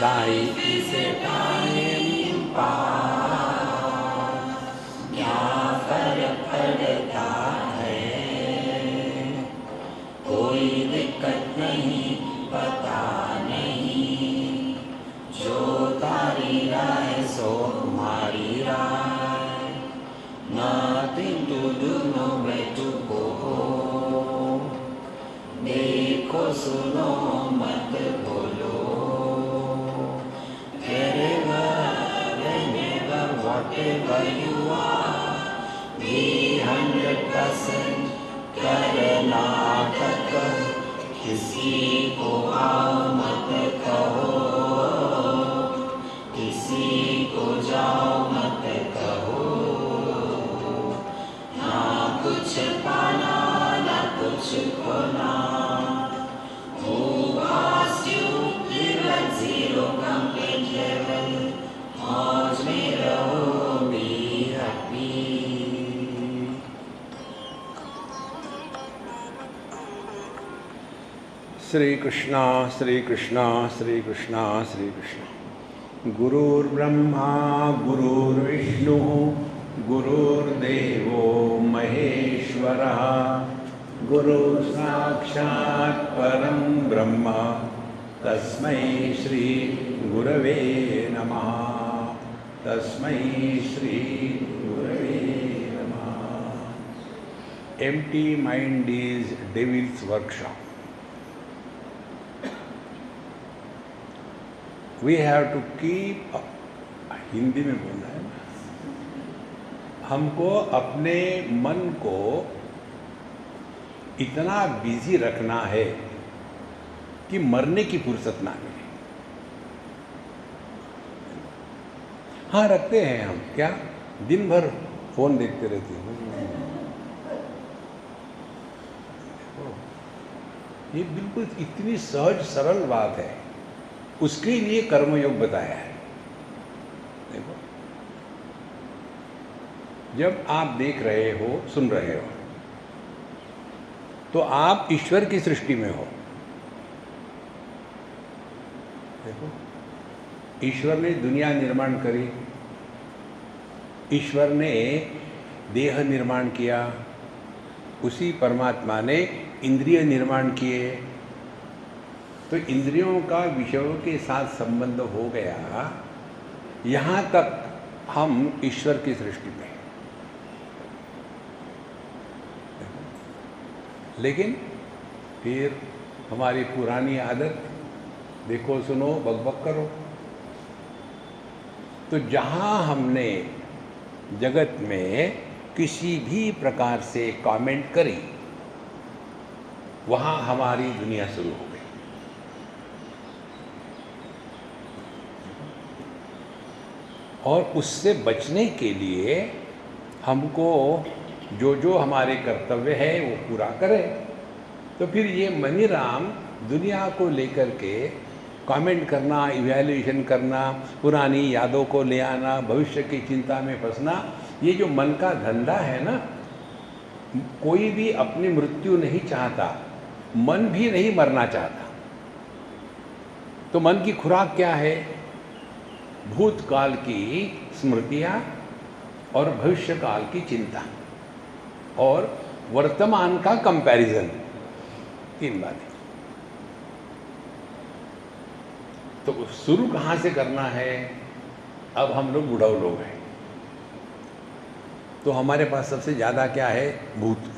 Life is a time pass, क्या फर्क पड़ता है, कोई दिक्कत नहीं, पता नहीं, जो तारी राय सो तुम्हारी राय, nothing to do no way to go, देखो सुनो मत बोलो, wherever, whenever, whatever you are, be 100% Karnataka, किसी को आओ मत कहो, किसी को जाओ मत कहो, ना कुछ पाना ना कुछ खोना, who asked you live at zero complete level, मौज में रहो, be happy. श्री कृष्णा श्री कृष्णा श्री कृष्णा श्री कृष्णा। गुरुर्ब्रह्मा गुरुर्विष्णु गुरुर्देवो महेश्वरः, गुरु साक्षात् परं ब्रह्म, तस्मै श्री गुरवे नमः, तस्मै श्री गुरवे नमः। Empty mind is devil's workshop. We have to keep, Hindi में बोलना है, हमको अपने मन को इतना बिजी रखना है कि मरने की फुर्सत ना मिले। हाँ, रखते हैं हम, क्या दिन भर फोन देखते रहते हैं। ये बिल्कुल इतनी सहज सरल बात है, उसके लिए कर्मयोग बताया है। देखो, जब आप देख रहे हो, सुन रहे हो, तो आप ईश्वर की सृष्टि में हो। देखो, ईश्वर ने दुनिया निर्माण करी, ईश्वर ने देह निर्माण किया, उसी परमात्मा ने इंद्रिय निर्माण किए। तो इंद्रियों का विषयों के साथ संबंध हो गया, यहाँ तक हम ईश्वर की सृष्टि में। लेकिन फिर हमारी पुरानी आदत, देखो सुनो बकबक करो। तो जहाँ हमने जगत में किसी भी प्रकार से कमेंट करी, वहाँ हमारी दुनिया शुरू हो गई। और उससे बचने के लिए हमको जो जो हमारे कर्तव्य है वो पूरा करें। तो फिर ये मनीराम दुनिया को लेकर के कमेंट करना, इवैल्यूएशन करना, पुरानी यादों को ले आना, भविष्य की चिंता में फंसना, ये जो मन का धंधा है ना, कोई भी अपनी मृत्यु नहीं चाहता, मन भी नहीं मरना चाहता। तो मन की खुराक क्या है? भूतकाल की स्मृतियाँ और भविष्य काल की चिंता और वर्तमान का कंपैरिजन, तीन बातें। तो शुरू कहाँ से करना है? अब हम लोग बुढ़ाऊ लोग हैं, तो हमारे पास सबसे ज़्यादा क्या है? भूत।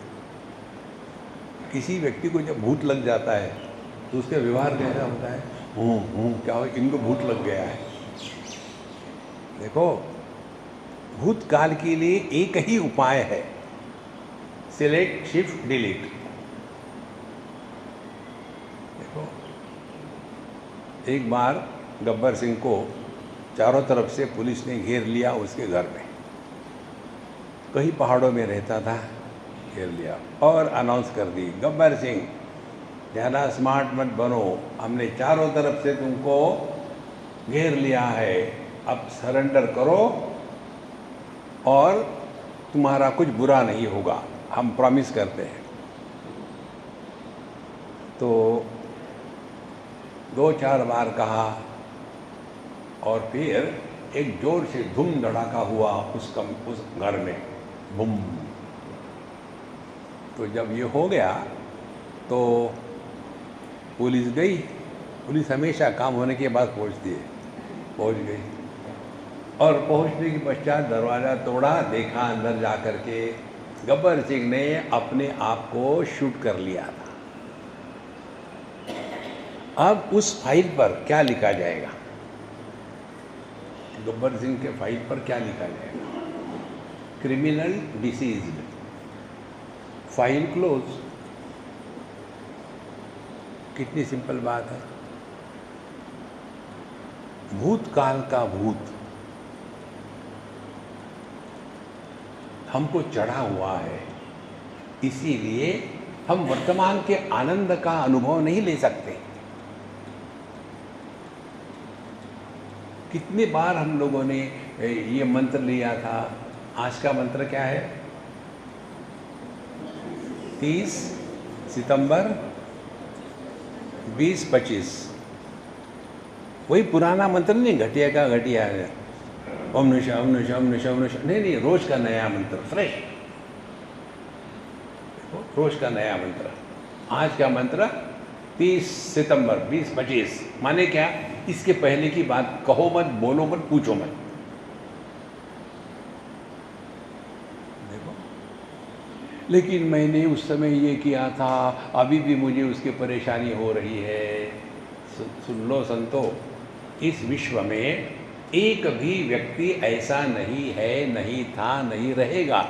किसी व्यक्ति को जब भूत लग जाता है तो उसका व्यवहार कैसा होता है? क्या हो, इनको भूत लग गया है। देखो, भूतकाल के लिए एक ही उपाय है, सिलेक्ट शिफ्ट डिलीट। देखो, एक बार गब्बर सिंह को चारों तरफ से पुलिस ने घेर लिया, उसके घर में, कहीं पहाड़ों में रहता था, घेर लिया और अनाउंस कर दी, गब्बर सिंह ज़्यादा स्मार्ट मत बनो, हमने चारों तरफ से तुमको घेर लिया है, अब सरेंडर करो और तुम्हारा कुछ बुरा नहीं होगा, हम प्रॉमिस करते हैं। तो 2-4 बार कहा, और फिर एक जोर से धूम धड़ाका हुआ उस घर में, बूम। तो जब ये हो गया तो पुलिस गई। पुलिस हमेशा काम होने के बाद पहुंचती है। पहुंच गई और पहुंचने के पश्चात दरवाज़ा तोड़ा, देखा अंदर जा कर के गब्बर सिंह ने अपने आप को शूट कर लिया था। अब उस फाइल पर क्या लिखा जाएगा? गब्बर सिंह के फाइल पर क्या लिखा जाएगा? Criminal deceased, file close. कितनी सिंपल बात है। भूतकाल का भूत हमको चढ़ा हुआ है, इसीलिए हम वर्तमान के आनंद का अनुभव नहीं ले सकते। कितनी बार हम लोगों ने ये मंत्र लिया था। आज का मंत्र क्या है? 30 सितंबर 2025। वही पुराना मंत्र नहीं, घटिया का घटिया है। ओम नशा ओम नशा ओम नशा ओम नशा। नहीं, रोज का नया मंत्र, फ्रेश। रोज का नया मंत्र। आज का मंत्र 30 सितंबर 2025। माने क्या? इसके पहले की बात कहो मत, बोलो मत, पूछो मत। देखो, लेकिन मैंने उस समय ये किया था, अभी भी मुझे उसकी परेशानी हो रही है। सुन लो संतो, इस विश्व में एक भी व्यक्ति ऐसा नहीं है, नहीं था, नहीं रहेगा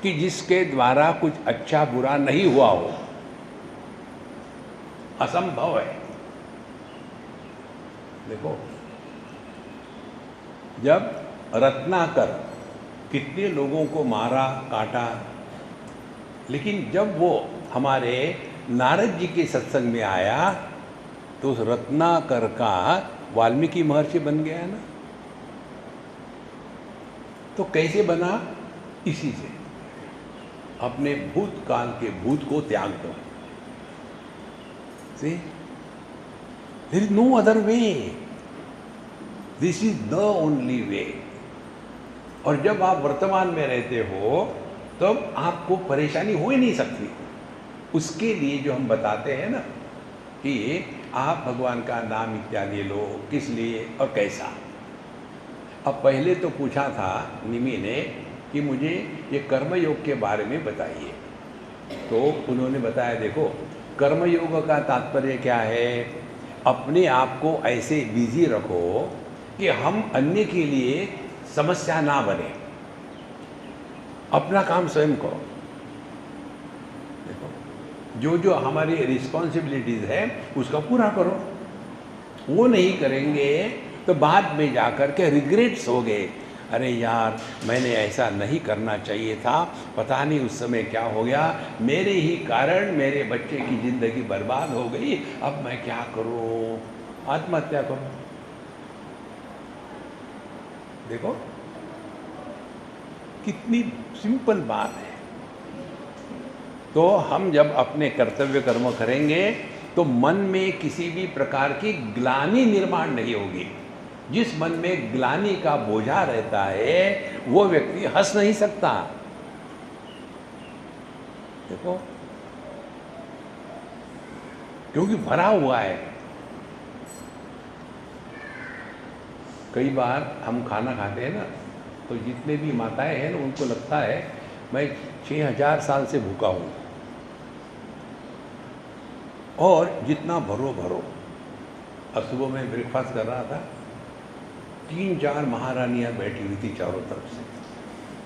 कि जिसके द्वारा कुछ अच्छा बुरा नहीं हुआ हो। असंभव है। देखो, जब रत्नाकर कितने लोगों को मारा काटा, लेकिन जब वो हमारे नारद जी के सत्संग में आया तो उस रत्नाकर का वाल्मीकि महर्षि बन गया ना। तो कैसे बना? इसी से। अपने भूतकाल के भूत को त्याग दो। See? There is no other way. This is the only way. और जब आप वर्तमान में रहते हो तब आपको परेशानी हो ही नहीं सकती। उसके लिए जो हम बताते हैं ना कि आप भगवान का नाम इत्यादि लो, किस लिए और कैसा। अब पहले तो पूछा था निमि ने कि मुझे ये कर्मयोग के बारे में बताइए। तो उन्होंने बताया, देखो, कर्मयोग का तात्पर्य क्या है? अपने आप को ऐसे बिजी रखो कि हम अन्य के लिए समस्या ना बने। अपना काम स्वयं करो। देखो, जो जो हमारी रिस्पॉन्सिबिलिटीज़ है उसका पूरा करो। वो नहीं करेंगे तो बाद में जाकर के रिग्रेट्स हो गए, अरे यार मैंने ऐसा नहीं करना चाहिए था, पता नहीं उस समय क्या हो गया, मेरे ही कारण मेरे बच्चे की ज़िंदगी बर्बाद हो गई, अब मैं क्या करूं? आत्महत्या करो। देखो कितनी सिंपल बात है। तो हम जब अपने कर्तव्य कर्म करेंगे तो मन में किसी भी प्रकार की ग्लानि निर्माण नहीं होगी। जिस मन में ग्लानि का बोझा रहता है वो व्यक्ति हंस नहीं सकता। देखो, क्योंकि भरा हुआ है। कई बार हम खाना खाते हैं ना, तो जितने भी माताएं हैं ना उनको लगता है मैं 6000 साल से भूखा हूँ, और जितना भरो भरो। अब सुबह में ब्रेकफास्ट कर रहा था, 3-4 महारानियाँ बैठी हुई थी चारों तरफ से,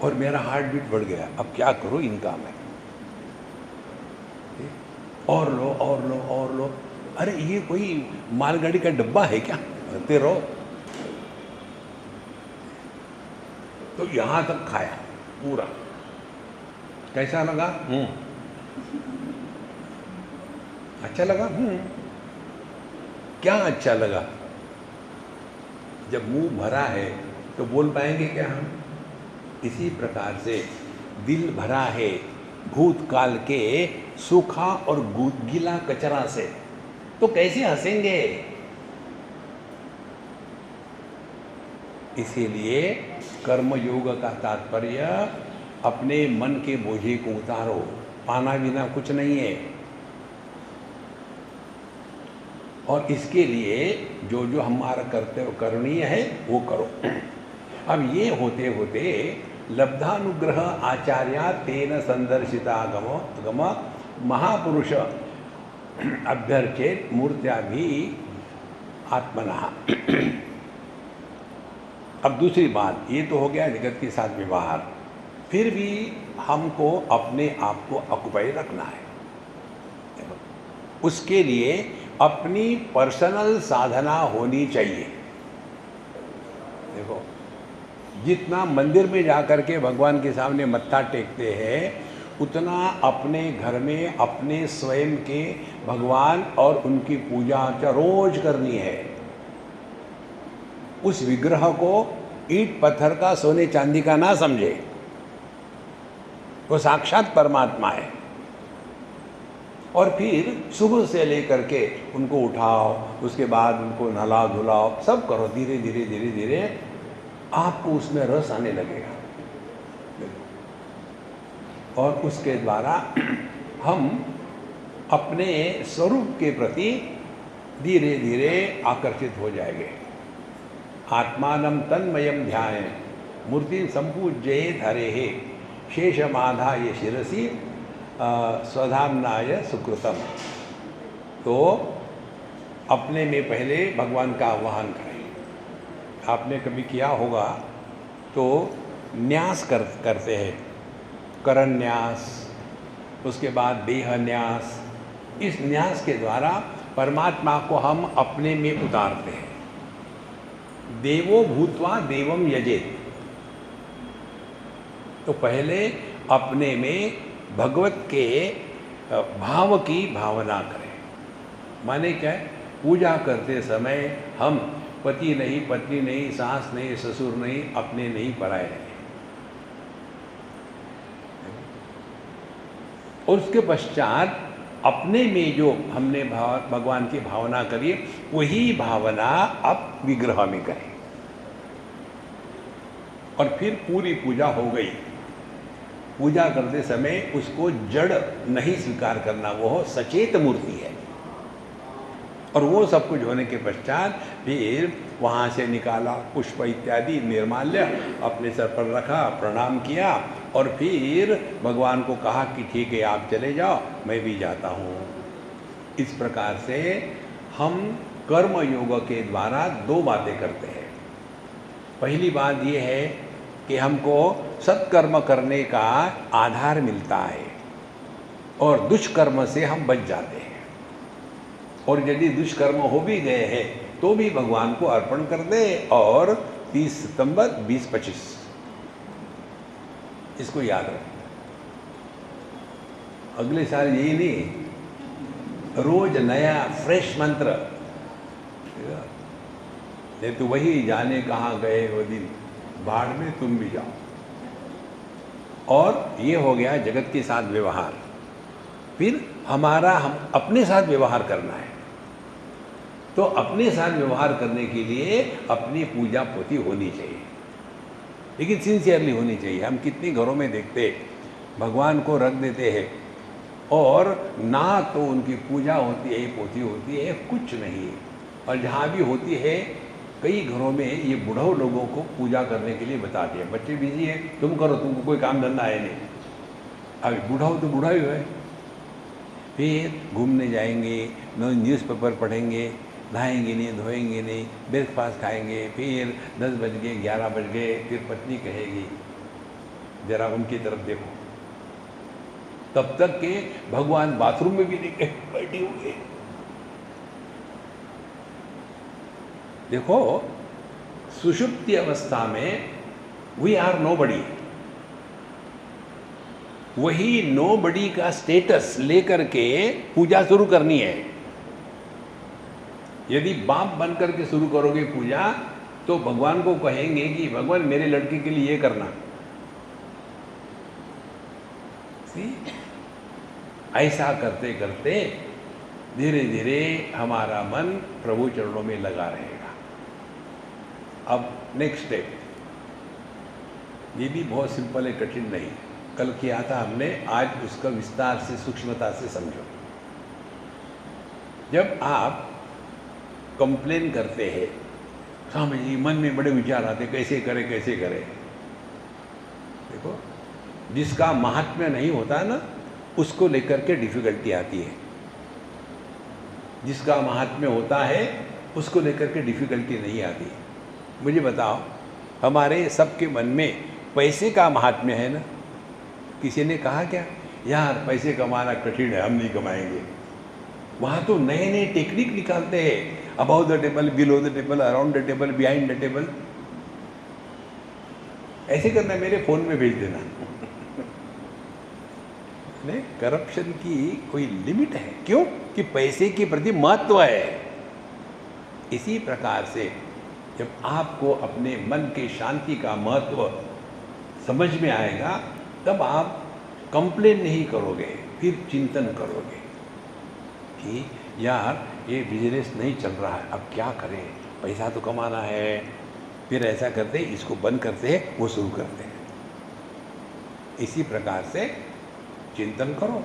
और मेरा हार्ट बीट बढ़ गया। अब क्या करूँ इनका मैं? और लो और लो और लो। अरे ये कोई मालगाड़ी का डब्बा है क्या? भरते रहो। तो यहाँ तक खाया पूरा। कैसा लगा? अच्छा लगा? क्या अच्छा लगा? जब मुंह भरा है तो बोल पाएंगे क्या हम? इसी प्रकार से दिल भरा है भूतकाल के सूखा और गीला कचरा से, तो कैसे हंसेंगे? इसीलिए कर्मयोग का तात्पर्य अपने मन के बोझे को उतारो, पाना बिना कुछ नहीं है। और इसके लिए जो जो हमारा कर्तव्य करणीय है वो करो। अब ये होते होते लब्धानुग्रह आचार्या तेन संदर्शितागम महापुरुष अभ्यर्चेत मूर्त्या भी आत्मना। अब दूसरी बात, ये तो हो गया जगत के साथ व्यवहार, फिर भी हमको अपने आप को ऑक्युपाई रखना है। उसके लिए अपनी पर्सनल साधना होनी चाहिए। देखो, जितना मंदिर में जाकर के भगवान के सामने मत्था टेकते हैं, उतना अपने घर में अपने स्वयं के भगवान और उनकी पूजा अर्चना रोज करनी है। उस विग्रह को ईंट पत्थर का सोने चांदी का ना समझे, वो साक्षात परमात्मा है। और फिर सुबह से लेकर के उनको उठाओ, उसके बाद उनको नहलाओ धुलाओ, सब करो। धीरे धीरे धीरे धीरे आपको उसमें रस आने लगेगा और उसके द्वारा हम अपने स्वरूप के प्रति धीरे धीरे आकर्षित हो जाएंगे। आत्मानं तन्मयं ध्यान मूर्ति संपूज्येत हरेः शेषमाधाय शिरसि स्वधाम्नाय सुकृतम। तो अपने में पहले भगवान का आह्वान करें। आपने कभी किया होगा तो न्यास करते हैं, करण न्यास, उसके बाद देह न्यास। इस न्यास के द्वारा परमात्मा को हम अपने में उतारते हैं। देवो भूत्वा देवम यजेत। तो पहले अपने में भगवत के भाव की भावना करें। माने क्या है, पूजा करते समय हम पति नहीं, पत्नी नहीं, सास नहीं, ससुर नहीं, अपने नहीं, पराये नहीं। और उसके पश्चात अपने में जो हमने भगवान की भावना करी, वही भावना अब विग्रह में करें। और फिर पूरी पूजा हो गई। पूजा करते समय उसको जड़ नहीं स्वीकार करना, वो सचेत मूर्ति है। और वो सब कुछ होने के पश्चात फिर वहाँ से निकाला पुष्प इत्यादि निर्माल्य, अपने सर पर रखा, प्रणाम किया और फिर भगवान को कहा कि ठीक है आप चले जाओ, मैं भी जाता हूँ। इस प्रकार से हम कर्म योग के द्वारा दो बातें करते हैं। पहली बात ये है कि हमको सत्कर्म करने का आधार मिलता है और दुष्कर्म से हम बच जाते हैं। और यदि दुष्कर्म हो भी गए हैं तो भी भगवान को अर्पण कर दे। और 30 सितंबर 2025 इसको याद रखें। अगले साल यही नहीं, रोज नया फ्रेश मंत्र। ये तो वही जाने कहाँ गए वो दिन, बाढ़ में तुम भी जाओ। और ये हो गया जगत के साथ व्यवहार। फिर हमारा हम अपने साथ व्यवहार करना है। तो अपने साथ व्यवहार करने के लिए अपनी पूजा पोती होनी चाहिए, लेकिन सिंसियरली होनी चाहिए। हम कितने घरों में देखते भगवान को रख देते हैं और ना तो उनकी पूजा होती है, पोती होती है, कुछ नहीं। और जहाँ भी होती है, कई घरों में ये बुढ़ाऊ लोगों को पूजा करने के लिए बताते हैं। बच्चे बिजी है, तुम करो, तुमको कोई काम धंधा है नहीं। अभी बुढ़ाऊ तो बुढ़ा ही है। फिर घूमने जाएंगे, न्यूज़पेपर पढ़ेंगे, नहाएंगे नहीं, धोएंगे नहीं, ब्रेकफास्ट खाएंगे। फिर 10 बज गए, 11 बज गए, फिर पत्नी कहेगी जरा उनकी तरफ देखो। तब तक के भगवान बाथरूम में भी नहीं बैठे होंगे। देखो, सुषुप्ति अवस्था में वी आर नोबडी। वही नोबडी का स्टेटस लेकर के पूजा शुरू करनी है। यदि बाप बनकर के शुरू करोगे पूजा तो भगवान को कहेंगे कि भगवान मेरे लड़के के लिए ये करना। ऐसा करते करते धीरे धीरे हमारा मन प्रभु चरणों में लगा रहेगा। अब नेक्स्ट स्टेप, ये भी बहुत सिंपल है, कठिन नहीं। कल किया था हमने, आज उसका विस्तार से सूक्ष्मता से समझो। जब आप कंप्लेन करते हैं, स्वामी जी मन में बड़े विचार आते, कैसे करें कैसे करें। देखो, जिसका महात्म्य नहीं होता ना, उसको लेकर के डिफिकल्टी आती है। जिसका महात्म्य होता है उसको लेकर के डिफिकल्टी नहीं आती। मुझे बताओ, हमारे सबके मन में पैसे का महात्म्य है ना? किसी ने कहा क्या यार पैसे कमाना कठिन है, हम नहीं कमाएंगे? वहाँ तो नए नए टेक्निक निकालते हैं, about the table, below the table, around the table, behind the table. ऐसे करना, मेरे फ़ोन में भेज देना। नहीं, करप्शन की कोई लिमिट है। क्यों? कि पैसे के प्रति महत्व है। इसी प्रकार से जब आपको अपने मन के शांति का महत्व समझ में आएगा, तब आप कंप्लेन नहीं करोगे, फिर चिंतन करोगे कि यार ये बिजनेस नहीं चल रहा है, अब क्या करें, पैसा तो कमाना है। फिर ऐसा करते, इसको बंद करते हैं, वो शुरू करते हैं। इसी प्रकार से चिंतन करो।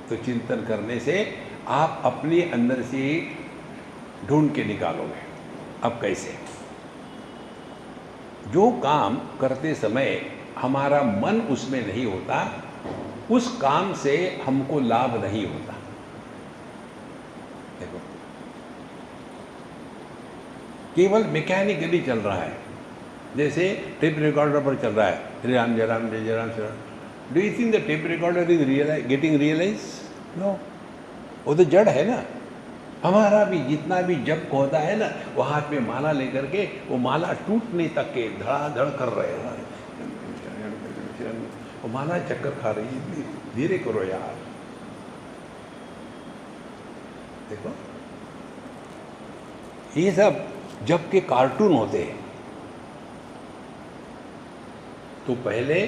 तो चिंतन करने से आप अपने अंदर से ढूंढ के निकालोगे। अब कैसे? जो काम करते समय हमारा मन उसमें नहीं होता, उस काम से हमको लाभ नहीं होता। देखो, केवल मैकेनिकली चल रहा है, जैसे टेप रिकॉर्डर पर चल रहा है, श्री राम जय राम जय जय Ram Shri Ram. Do you think the tape recorder is getting realise? No, वो तो जड़ है ना। हमारा भी जितना भी जप होता है ना, वो हाथ में माला लेकर के वो माला टूटने तक के धड़ाधड़ कर रहे हैं, वो माला चक्कर खा रही है। धीरे करो यार। देखो, ये सब जब के कार्टून होते हैं। तो पहले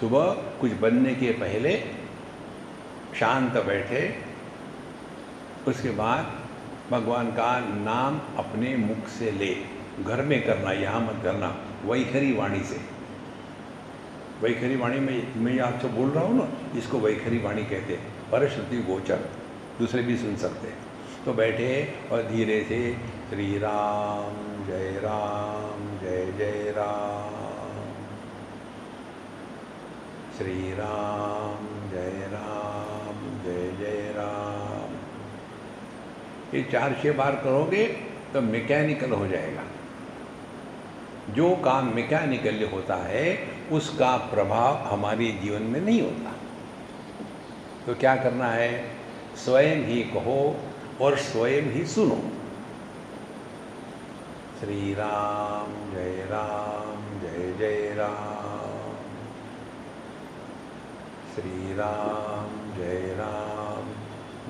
सुबह कुछ बनने के पहले शांत बैठे, उसके बाद भगवान का नाम अपने मुख से ले। घर में करना, यहाँ मत करना, वैखरी वाणी से। वैखरी वाणी में मैं आपसे बोल रहा हूँ ना, इसको वैखरी वाणी कहते हैं, परश्रुति गोचर, दूसरे भी सुन सकते हैं। तो बैठे और धीरे से श्री राम जय जय राम, श्री राम जय जय राम। ये 4-6 बार करोगे तो मैकेनिकल हो जाएगा। जो काम मैकेनिकल होता है उसका प्रभाव हमारे जीवन में नहीं होता। तो क्या करना है? स्वयं ही कहो और स्वयं ही सुनो। श्री राम जय जय राम, श्री राम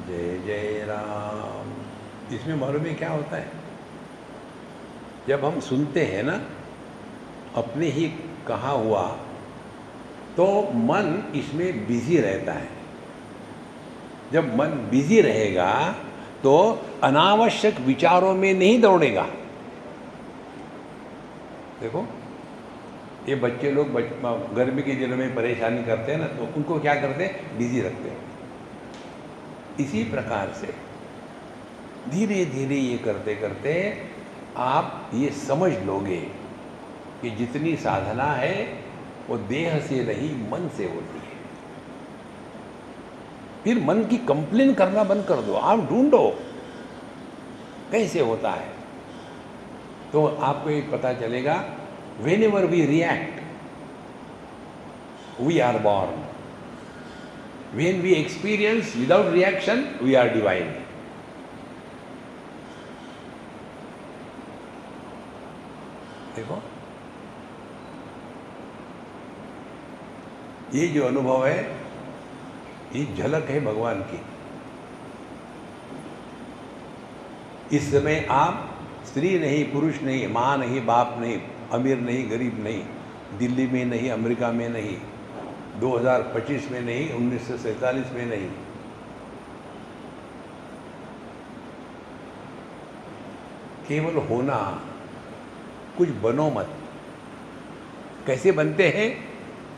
जय जय राम। इसमें मालूम है क्या होता है? जब हम सुनते हैं ना अपने ही कहा हुआ, तो मन इसमें बिजी रहता है। जब मन बिजी रहेगा तो अनावश्यक विचारों में नहीं दौड़ेगा। देखो, ये बच्चे लोग गर्मी के दिनों में परेशानी करते हैं ना, तो उनको क्या करते हैं? बिजी रखते हैं। इसी प्रकार से धीरे धीरे ये करते करते आप ये समझ लोगे कि जितनी साधना है वो देह से नहीं, मन से होती है। फिर मन की कंप्लेन करना बंद कर दो, आप ढूंढो कैसे होता है। तो आपको एक पता चलेगा, whenever we react, we are born. When we experience without reaction, we are divine. देखो, ये जो अनुभव है, ये झलक है भगवान की। इस समय आप स्त्री नहीं, पुरुष नहीं, माँ नहीं, बाप नहीं, अमीर नहीं, गरीब नहीं, दिल्ली में नहीं, अमेरिका में नहीं, 2025 में नहीं, 1947 में नहीं। केवल होना कुछ बनो मत। कैसे बनते हैं?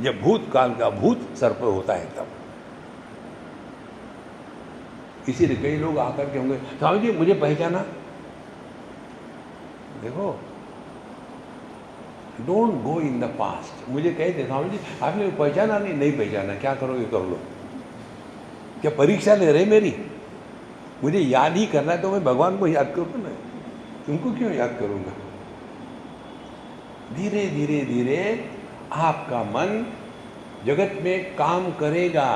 जब भूतकाल का भूत सर पर होता है तब। इसीलिए कई लोग आकर के होंगे, स्वामी जी मुझे पहचाना? देखो, don't go in the past. मुझे कहते स्वामी जी आपने पहचाना नहीं? नहीं पहचाना, क्या करोगे कर लो। क्या परीक्षा ले रहे मेरी? मुझे याद ही करना है तो मैं भगवान को याद करूँ ना, तुमको क्यों याद करूँगा? धीरे धीरे धीरे आपका मन जगत में काम करेगा,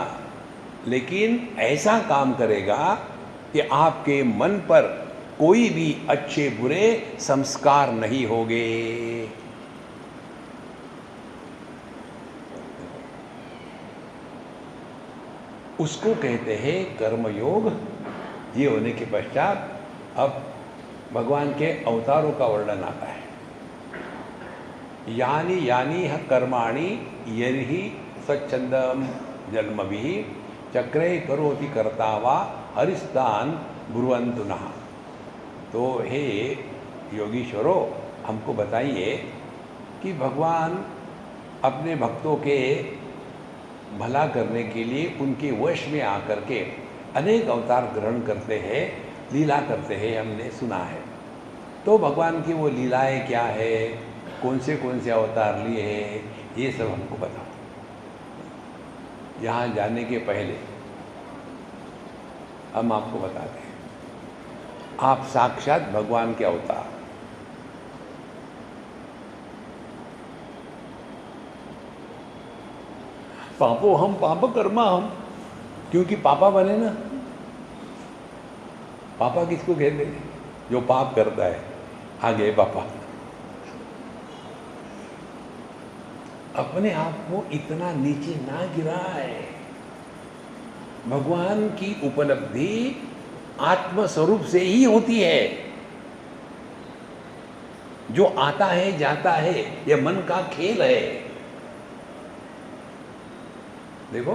लेकिन ऐसा काम करेगा कि आपके मन पर कोई भी अच्छे बुरे संस्कार नहीं होंगे। उसको कहते हैं कर्मयोग। ये होने के पश्चात अब भगवान के अवतारों का वर्णन आता है। यानी यानी कर्माणि यर्हि स्वच्छंदम जन्मभिः चक्रे करोति कर्ता वा हरिस्तान ब्रुवन्तु नः। तो हे योगीश्वरों, हमको बताइए कि भगवान अपने भक्तों के भला करने के लिए उनके वश में आकर के अनेक अवतार ग्रहण करते हैं, लीला करते हैं, हमने सुना है। तो भगवान की वो लीलाएं क्या है, कौन से अवतार लिए हैं, ये सब हमको बताओ। यहाँ जाने के पहले हम आपको बताते हैं, आप साक्षात भगवान के अवतार। पापो हम पाप कर्मा हम, क्योंकि पापा बने ना। पापा किसको कहते हैं? जो पाप करता है। आगे पापा। अपने आप को इतना नीचे ना गिराए। भगवान की उपलब्धि आत्मस्वरूप से ही होती है। जो आता है जाता है, यह मन का खेल है। देखो,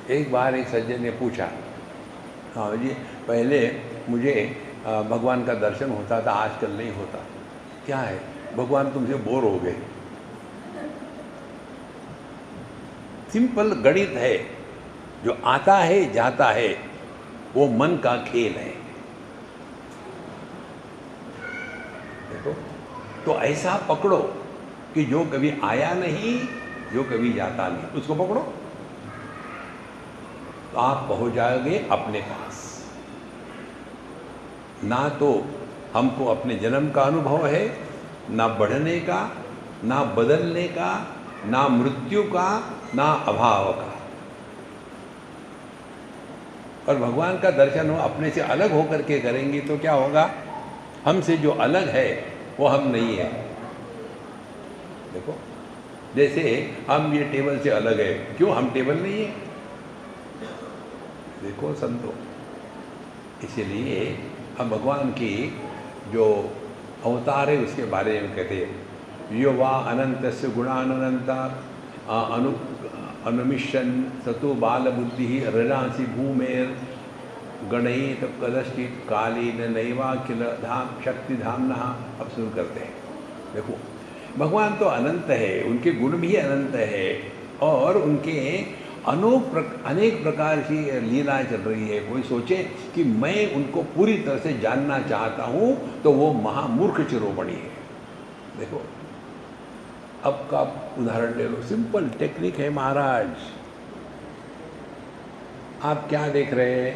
एक बार एक सज्जन ने पूछा, हाँ जी पहले मुझे भगवान का दर्शन होता था, आजकल नहीं होता। क्या है? भगवान तुमसे बोर हो गए। सिंपल गणित है। जो आता है जाता है वो मन का खेल है। देखो, तो ऐसा पकड़ो कि जो कभी आया नहीं, जो कभी जाता नहीं, उसको पकड़ो तो आप पहुंच जाओगे अपने पास। ना तो हमको अपने जन्म का अनुभव है, ना बढ़ने का, ना बदलने का, ना मृत्यु का, ना अभाव का। और भगवान का दर्शन हो अपने से अलग होकर के करेंगे तो क्या होगा? हमसे जो अलग है वो हम नहीं है। देखो, जैसे हम ये टेबल से अलग है, क्यों हम टेबल नहीं है? देखो संतो, इसलिए हम भगवान की जो अवतार है उसके बारे में कहते हैं, यो वा अनंतस्य गुणानंता अनुमिशन सतो बाल बुद्धि रणासी भूमेर गणित कदश्चित कालीन नैवाखिल धाम शक्ति धामना। अब शुरू करते हैं। देखो, भगवान तो अनंत है, उनके गुण भी अनंत है, और उनके अनेक प्रकार की लीलाएं चल रही है। कोई सोचे कि मैं उनको पूरी तरह से जानना चाहता हूँ तो वो महामूर्ख चिरोमणि है। देखो, अब का उदाहरण ले लो, सिंपल टेक्निक है महाराज। आप क्या देख रहे हैं?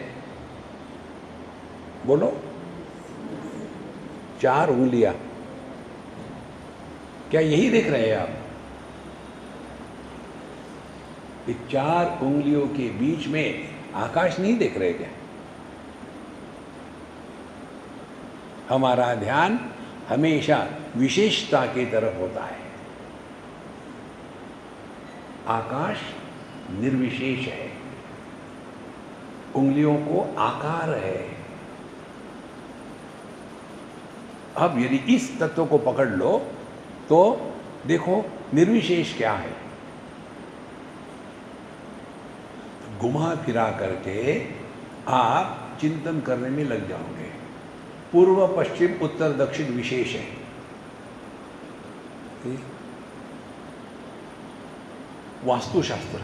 बोलो। 4 उंगलियां, क्या यही देख रहे हैं आप? ये 4 उंगलियों के बीच में आकाश नहीं देख रहे क्या? हमारा ध्यान हमेशा विशेषता की तरफ होता है। आकाश निर्विशेष है, उंगलियों को आकार है। अब यदि इस तत्व को पकड़ लो तो देखो निर्विशेष क्या है। घुमा फिरा करके आप चिंतन करने में लग जाओगे। पूर्व पश्चिम उत्तर दक्षिण विशेष है। वास्तुशास्त्र,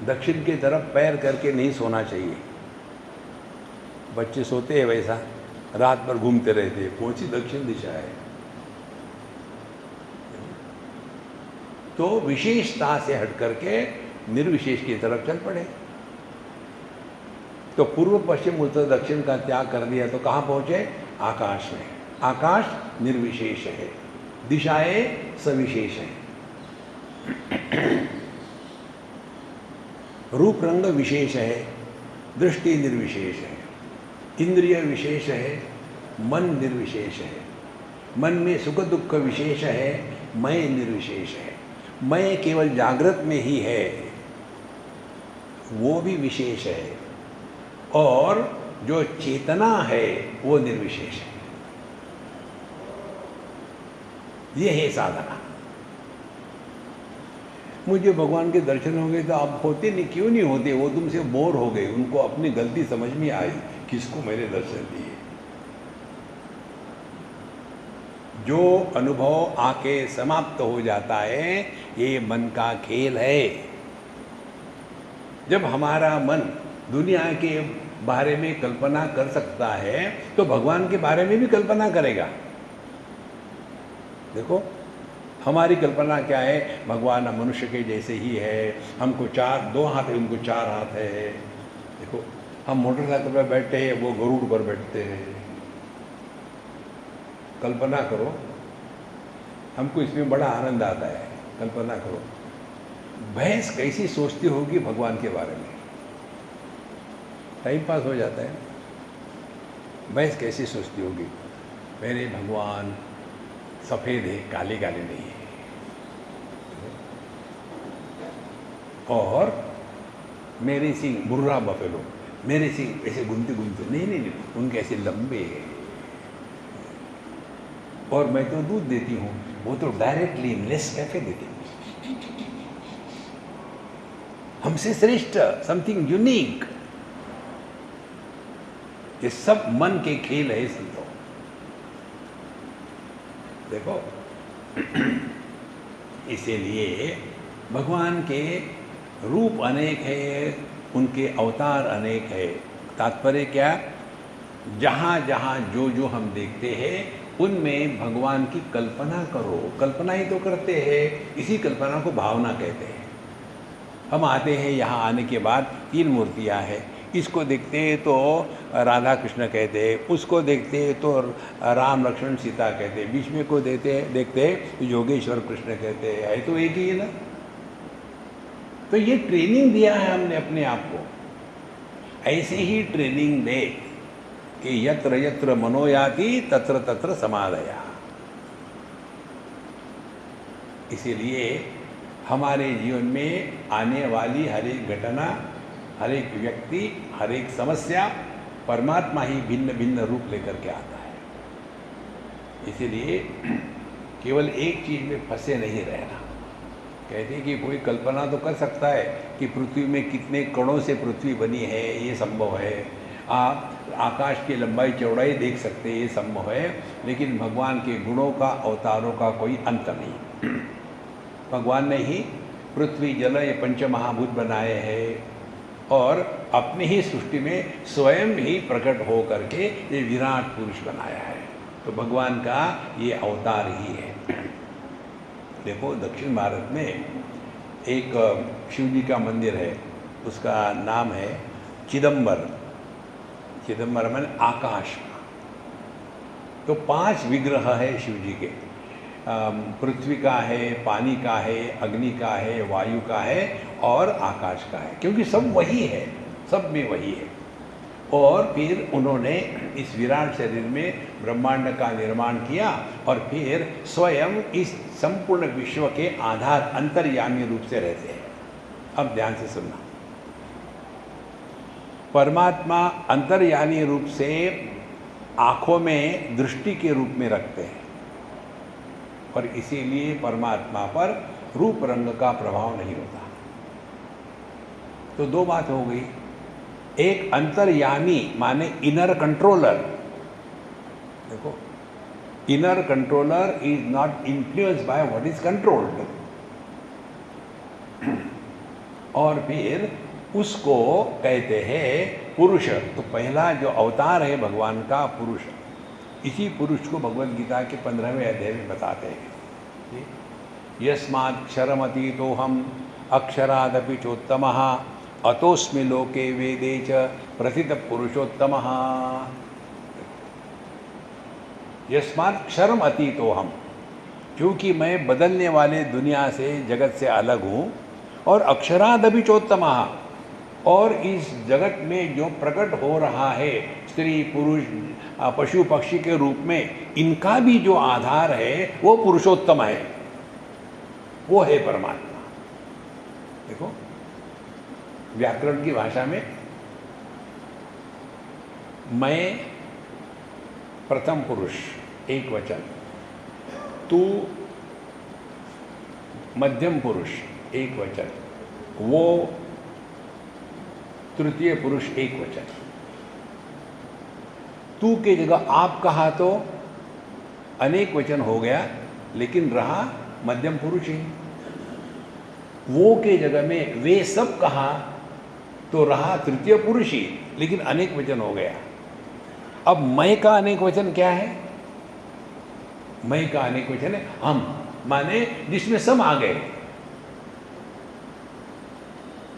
दक्षिण की तरफ पैर करके नहीं सोना चाहिए। बच्चे सोते हैं वैसा, रात भर घूमते रहते हैं, कौन सी दक्षिण दिशा है? तो विशेषता से हट करके निर्विशेष की तरफ चल पड़े। तो पूर्व पश्चिम उत्तर दक्षिण का त्याग कर दिया तो कहाँ पहुँचे? आकाश में। आकाश निर्विशेष है, दिशाएं सविशेष हैं। रूप रंग विशेष है, दृष्टि निर्विशेष है, इंद्रिय विशेष है, मन निर्विशेष है। मन में सुख दुख विशेष है, मैं निर्विशेष है। मैं केवल जागृत में ही है, वो भी विशेष है, और जो चेतना है वो निर्विशेष है। ये है साधना। मुझे भगवान के दर्शन हो गए तो आप होते नहीं, क्यों नहीं होते? वो तुमसे बोर हो गए, उनको अपनी गलती समझ में आई, किसको मैंने दर्शन दिए। जो अनुभव आके समाप्त हो जाता है, ये मन का खेल है। जब हमारा मन दुनिया के बारे में कल्पना कर सकता है तो भगवान के बारे में भी कल्पना करेगा। देखो हमारी कल्पना क्या है? भगवान मनुष्य के जैसे ही है, हमको दो हाथ है, उनको 4 हाथ है। देखो हम मोटरसाइकिल पर बैठते हैं, वो गरुड़ पर बैठते हैं। कल्पना करो, हमको इसमें बड़ा आनंद आता है। कल्पना करो भैंस कैसी सोचती होगी भगवान के बारे में। टाइम पास हो जाता है। भैंस कैसी सोचती होगी, मेरे भगवान सफ़ेद है, काले काले नहीं है। और मेरे सिंह बुर्रा बफेलो, मेरे सिंह ऐसे घूमते घूमते नहीं, उनके ऐसे लंबे हैं। और मैं तो दूध देती हूँ, वो तो डायरेक्टली लेस कैफे देती हूँ। हमसे श्रेष्ठ, समथिंग यूनिक। ये सब मन के खेल है संतों। देखो इसीलिए भगवान के रूप अनेक है, उनके अवतार अनेक है। तात्पर्य क्या? जहाँ जहाँ जो जो हम देखते हैं उनमें भगवान की कल्पना करो। कल्पना ही तो करते हैं, इसी कल्पना को भावना कहते हैं। हम आते हैं, यहाँ आने के बाद 3 मूर्तियाँ हैं। इसको देखते हैं तो राधा कृष्ण कहते हैं, उसको देखते हैं तो राम लक्ष्मण सीता कहते हैं, बीच में को देखते हैं तो योगेश्वर कृष्ण कहते हैं। है तो एक ही है ना। तो ये ट्रेनिंग दिया है हमने अपने आप को। ऐसे ही ट्रेनिंग दे कि यत्र यत्र मनोयाति तत्र तत्र समाधया। इसीलिए हमारे जीवन में आने वाली हर एक घटना, हर एक व्यक्ति, हर एक समस्या परमात्मा ही भिन्न भिन्न रूप लेकर के आता है। इसीलिए केवल एक चीज़ में फंसे नहीं रहना। कहते हैं कि कोई कल्पना तो कर सकता है कि पृथ्वी में कितने कणों से पृथ्वी बनी है, ये संभव है। आप आकाश की लंबाई चौड़ाई देख सकते हैं, ये संभव है। लेकिन भगवान के गुणों का, अवतारों का कोई अंत नहीं। भगवान ने ही पृथ्वी जल ये पंचमहाभूत बनाए हैं और अपनी ही सृष्टि में स्वयं ही प्रकट हो करके ये विराट पुरुष बनाया है। तो भगवान का ये अवतार ही है। देखो दक्षिण भारत में एक शिव जी का मंदिर है, उसका नाम है चिदंबर। चिदंबर माने आकाश। तो 5 विग्रह है शिव जी के। पृथ्वी का है, पानी का है, अग्नि का है, वायु का है और आकाश का है, क्योंकि सब वही है, सब में वही है। और फिर उन्होंने इस विराट शरीर में ब्रह्मांड का निर्माण किया और फिर स्वयं इस संपूर्ण विश्व के आधार अंतर्यामी रूप से रहते हैं। अब ध्यान से सुनना। परमात्मा अंतर्यामी रूप से आँखों में दृष्टि के रूप में रखते हैं और इसीलिए परमात्मा पर रूप रंग का प्रभाव नहीं होता। तो 2 बात हो गई। एक अंतर्यामी माने इनर कंट्रोलर। देखो, inner controller is not influenced by what is controlled. और फिर उसको कहते हैं पुरुष। तो पहला जो अवतार है भगवान का पुरुष, इसी पुरुष को भगवद गीता के 15वें अध्याय में बताते हैं। यस्माक्षरमतीतो हम अक्षरादपि चोत्तमः अतोस्मि लोके वेदे च प्रथित पुरुषोत्तमः। यस्माक्षरम अतीतो हम, क्योंकि मैं बदलने वाले दुनिया से, जगत से अलग हूँ, और अक्षरादपि चोत्तमः, और इस जगत में जो प्रकट हो रहा है स्त्री पुरुष पशु पक्षी के रूप में, इनका भी जो आधार है वो पुरुषोत्तम है, वो है परमात्मा। देखो, व्याकरण की भाषा में मैं प्रथम पुरुष एक वचन, तू मध्यम पुरुष एक वचन, वो तृतीय पुरुष एक वचन। तू के जगह आप कहा तो अनेक वचन हो गया, लेकिन रहा मध्यम पुरुष ही। वो के जगह में वे सब कहा तो रहा तृतीय पुरुष ही, लेकिन अनेक वचन हो गया। अब मैं का अनेक वचन क्या है? मैं का अनेक वचन है हम, माने जिसमें सब आ गए।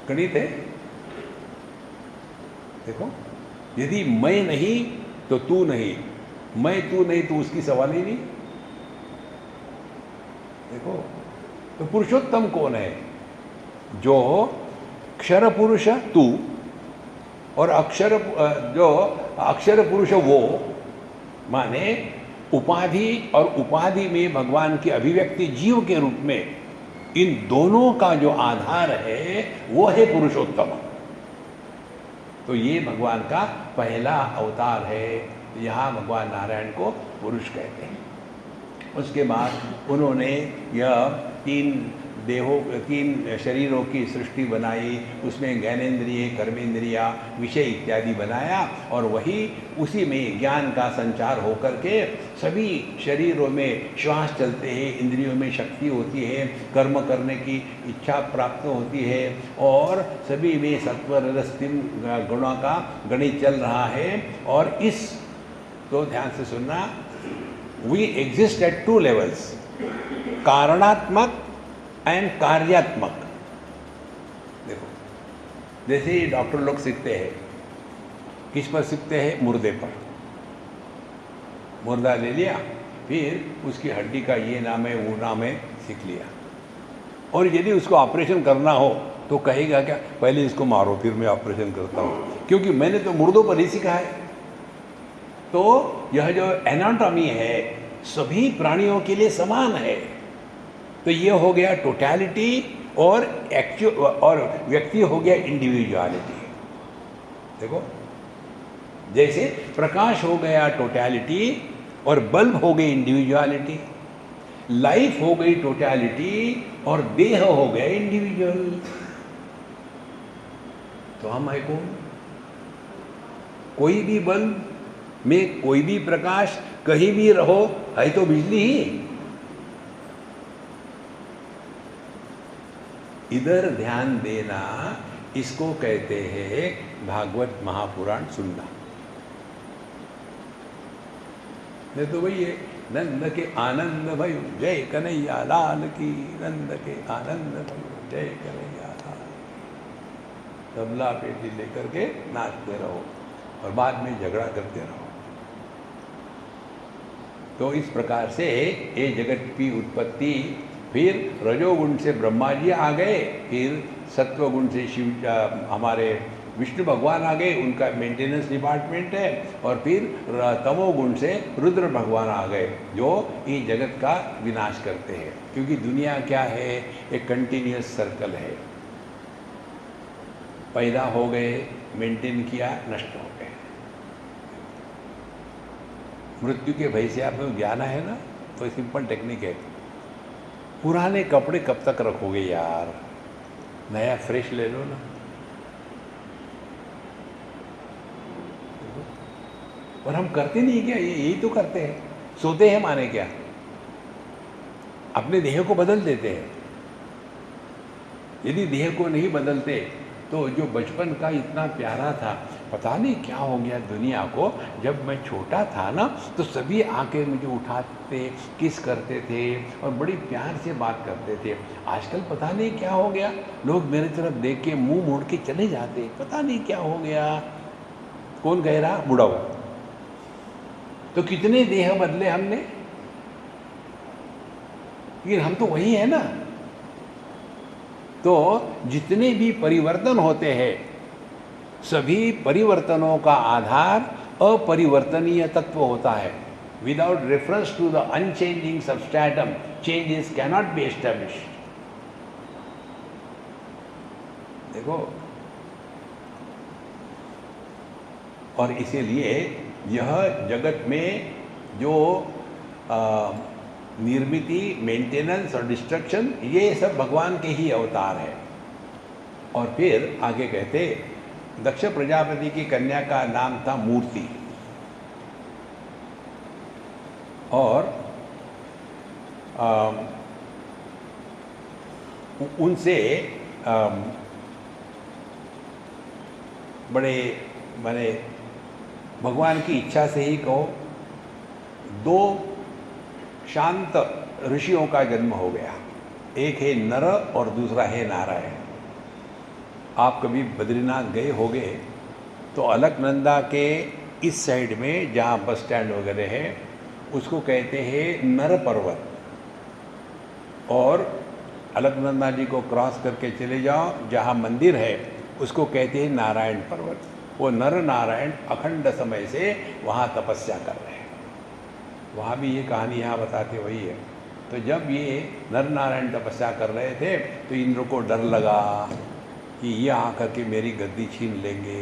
गणित है। देखो, यदि मैं नहीं तो तू नहीं, मैं तू नहीं तो उसकी सवाल ही नहीं। देखो, तो पुरुषोत्तम कौन है? जो क्षर पुरुष तू और अक्षर जो अक्षर पुरुष वो, माने उपाधि और उपाधि में भगवान की अभिव्यक्ति जीव के रूप में, इन दोनों का जो आधार है वो है पुरुषोत्तम। तो ये भगवान का पहला अवतार है। यहाँ भगवान नारायण को पुरुष कहते हैं। उसके बाद उन्होंने यह तीन शरीरों की सृष्टि बनाई, उसमें ज्ञानेन्द्रिय, कर्मेंद्रिया, विषय इत्यादि बनाया, और वही उसी में ज्ञान का संचार होकर के सभी शरीरों में श्वास चलते हैं, इंद्रियों में शक्ति होती है, कर्म करने की इच्छा प्राप्त होती है, और सभी में सत्व रजस तीन गुणों का गणित चल रहा है। और इस, तो ध्यान से सुनना, we exist at two levels, कारणात्मक एंड कार्यात्मक। देखो, जैसे डॉक्टर लोग सीखते हैं, किस पर सीखते हैं? मुर्दे पर। मुर्दा ले लिया, फिर उसकी हड्डी का ये नाम है, वो नाम है, सीख लिया। और यदि उसको ऑपरेशन करना हो तो कहेगा क्या? पहले इसको मारो फिर मैं ऑपरेशन करता हूँ, क्योंकि मैंने तो मुर्दों पर ही सीखा है। तो यह जो एनाटॉमी है सभी प्राणियों के लिए समान है। तो ये हो गया टोटैलिटी, और और व्यक्ति हो गया इंडिविजुअलिटी। देखो, जैसे प्रकाश हो गया टोटैलिटी और बल्ब हो गई इंडिविजुअलिटी, लाइफ हो गई टोटैलिटी और देह हो गया इंडिविजुअल। तो हम है कौन? कोई भी बल्ब में कोई भी प्रकाश कहीं भी रहो, है तो बिजली ही। इधर ध्यान देना, इसको कहते हैं भागवत महापुराण सुनना। नहीं तो वही है, नंद के आनंद भयो जय कन्हैया लाल की, नंद के आनंद भयो जय कन्हैया लाल। तबला पेटी लेकर के नाचते रहो और बाद में झगड़ा करते रहो। तो इस प्रकार से ये जगत की उत्पत्ति, फिर रजोगुण से ब्रह्मा जी आ गए, फिर सत्वगुण से शिव हमारे विष्णु भगवान आ गए, उनका मेंटेनेंस डिपार्टमेंट है, और फिर तमोगुण से रुद्र भगवान आ गए, जो इस जगत का विनाश करते हैं। क्योंकि दुनिया क्या है? एक कंटिन्यूअस सर्कल है। पैदा हो गए, मेंटेन किया, नष्ट हो गए। मृत्यु के भय से आपको ज्ञान है ना, तो सिंपल टेक्निक है। पुराने कपड़े कब तक रखोगे यार? नया फ्रेश ले लो ना। और हम करते नहीं क्या, ये यही तो करते हैं। सोते हैं माने क्या, अपने देह को बदल देते हैं। यदि देह को नहीं बदलते तो जो बचपन का इतना प्यारा था, पता नहीं क्या हो गया दुनिया को। जब मैं छोटा था ना तो सभी आके मुझे उठाते, किस करते थे और बड़ी प्यार से बात करते थे। आजकल पता नहीं क्या हो गया, लोग मेरी तरफ देख के मुंह मोड़ के चले जाते, पता नहीं क्या हो गया। कौन कह रहा, बुढ़ा हुआ। तो कितने देह बदले हमने, लेकिन हम तो वही है ना। तो जितने भी परिवर्तन होते हैं, सभी परिवर्तनों का आधार अपरिवर्तनीय तत्व होता है। Without reference to the unchanging substratum, changes cannot be established. देखो, और इसीलिए यह जगत में जो निर्मिति, मेंटेनेंस और डिस्ट्रक्शन, ये सब भगवान के ही अवतार है। और फिर आगे कहते, दक्ष प्रजापति की कन्या का नाम था मूर्ति, और उनसे बड़े माने भगवान की इच्छा से ही कहो, दो शांत ऋषियों का जन्म हो गया। एक है नर और दूसरा है नारायण। आप कभी बद्रीनाथ गए होंगे तो अलकनंदा के इस साइड में जहाँ बस स्टैंड वगैरह है, उसको कहते हैं नर पर्वत, और अलकनंदा जी को क्रॉस करके चले जाओ जहाँ मंदिर है, उसको कहते हैं नारायण पर्वत। वो नर नारायण अखंड समय से वहाँ तपस्या कर रहे हैं। वहाँ भी ये कहानी यहाँ बताते वही है। तो जब ये नर नारायण तपस्या कर रहे थे तो इंद्र को डर लगा कि ये आकर के मेरी गद्दी छीन लेंगे।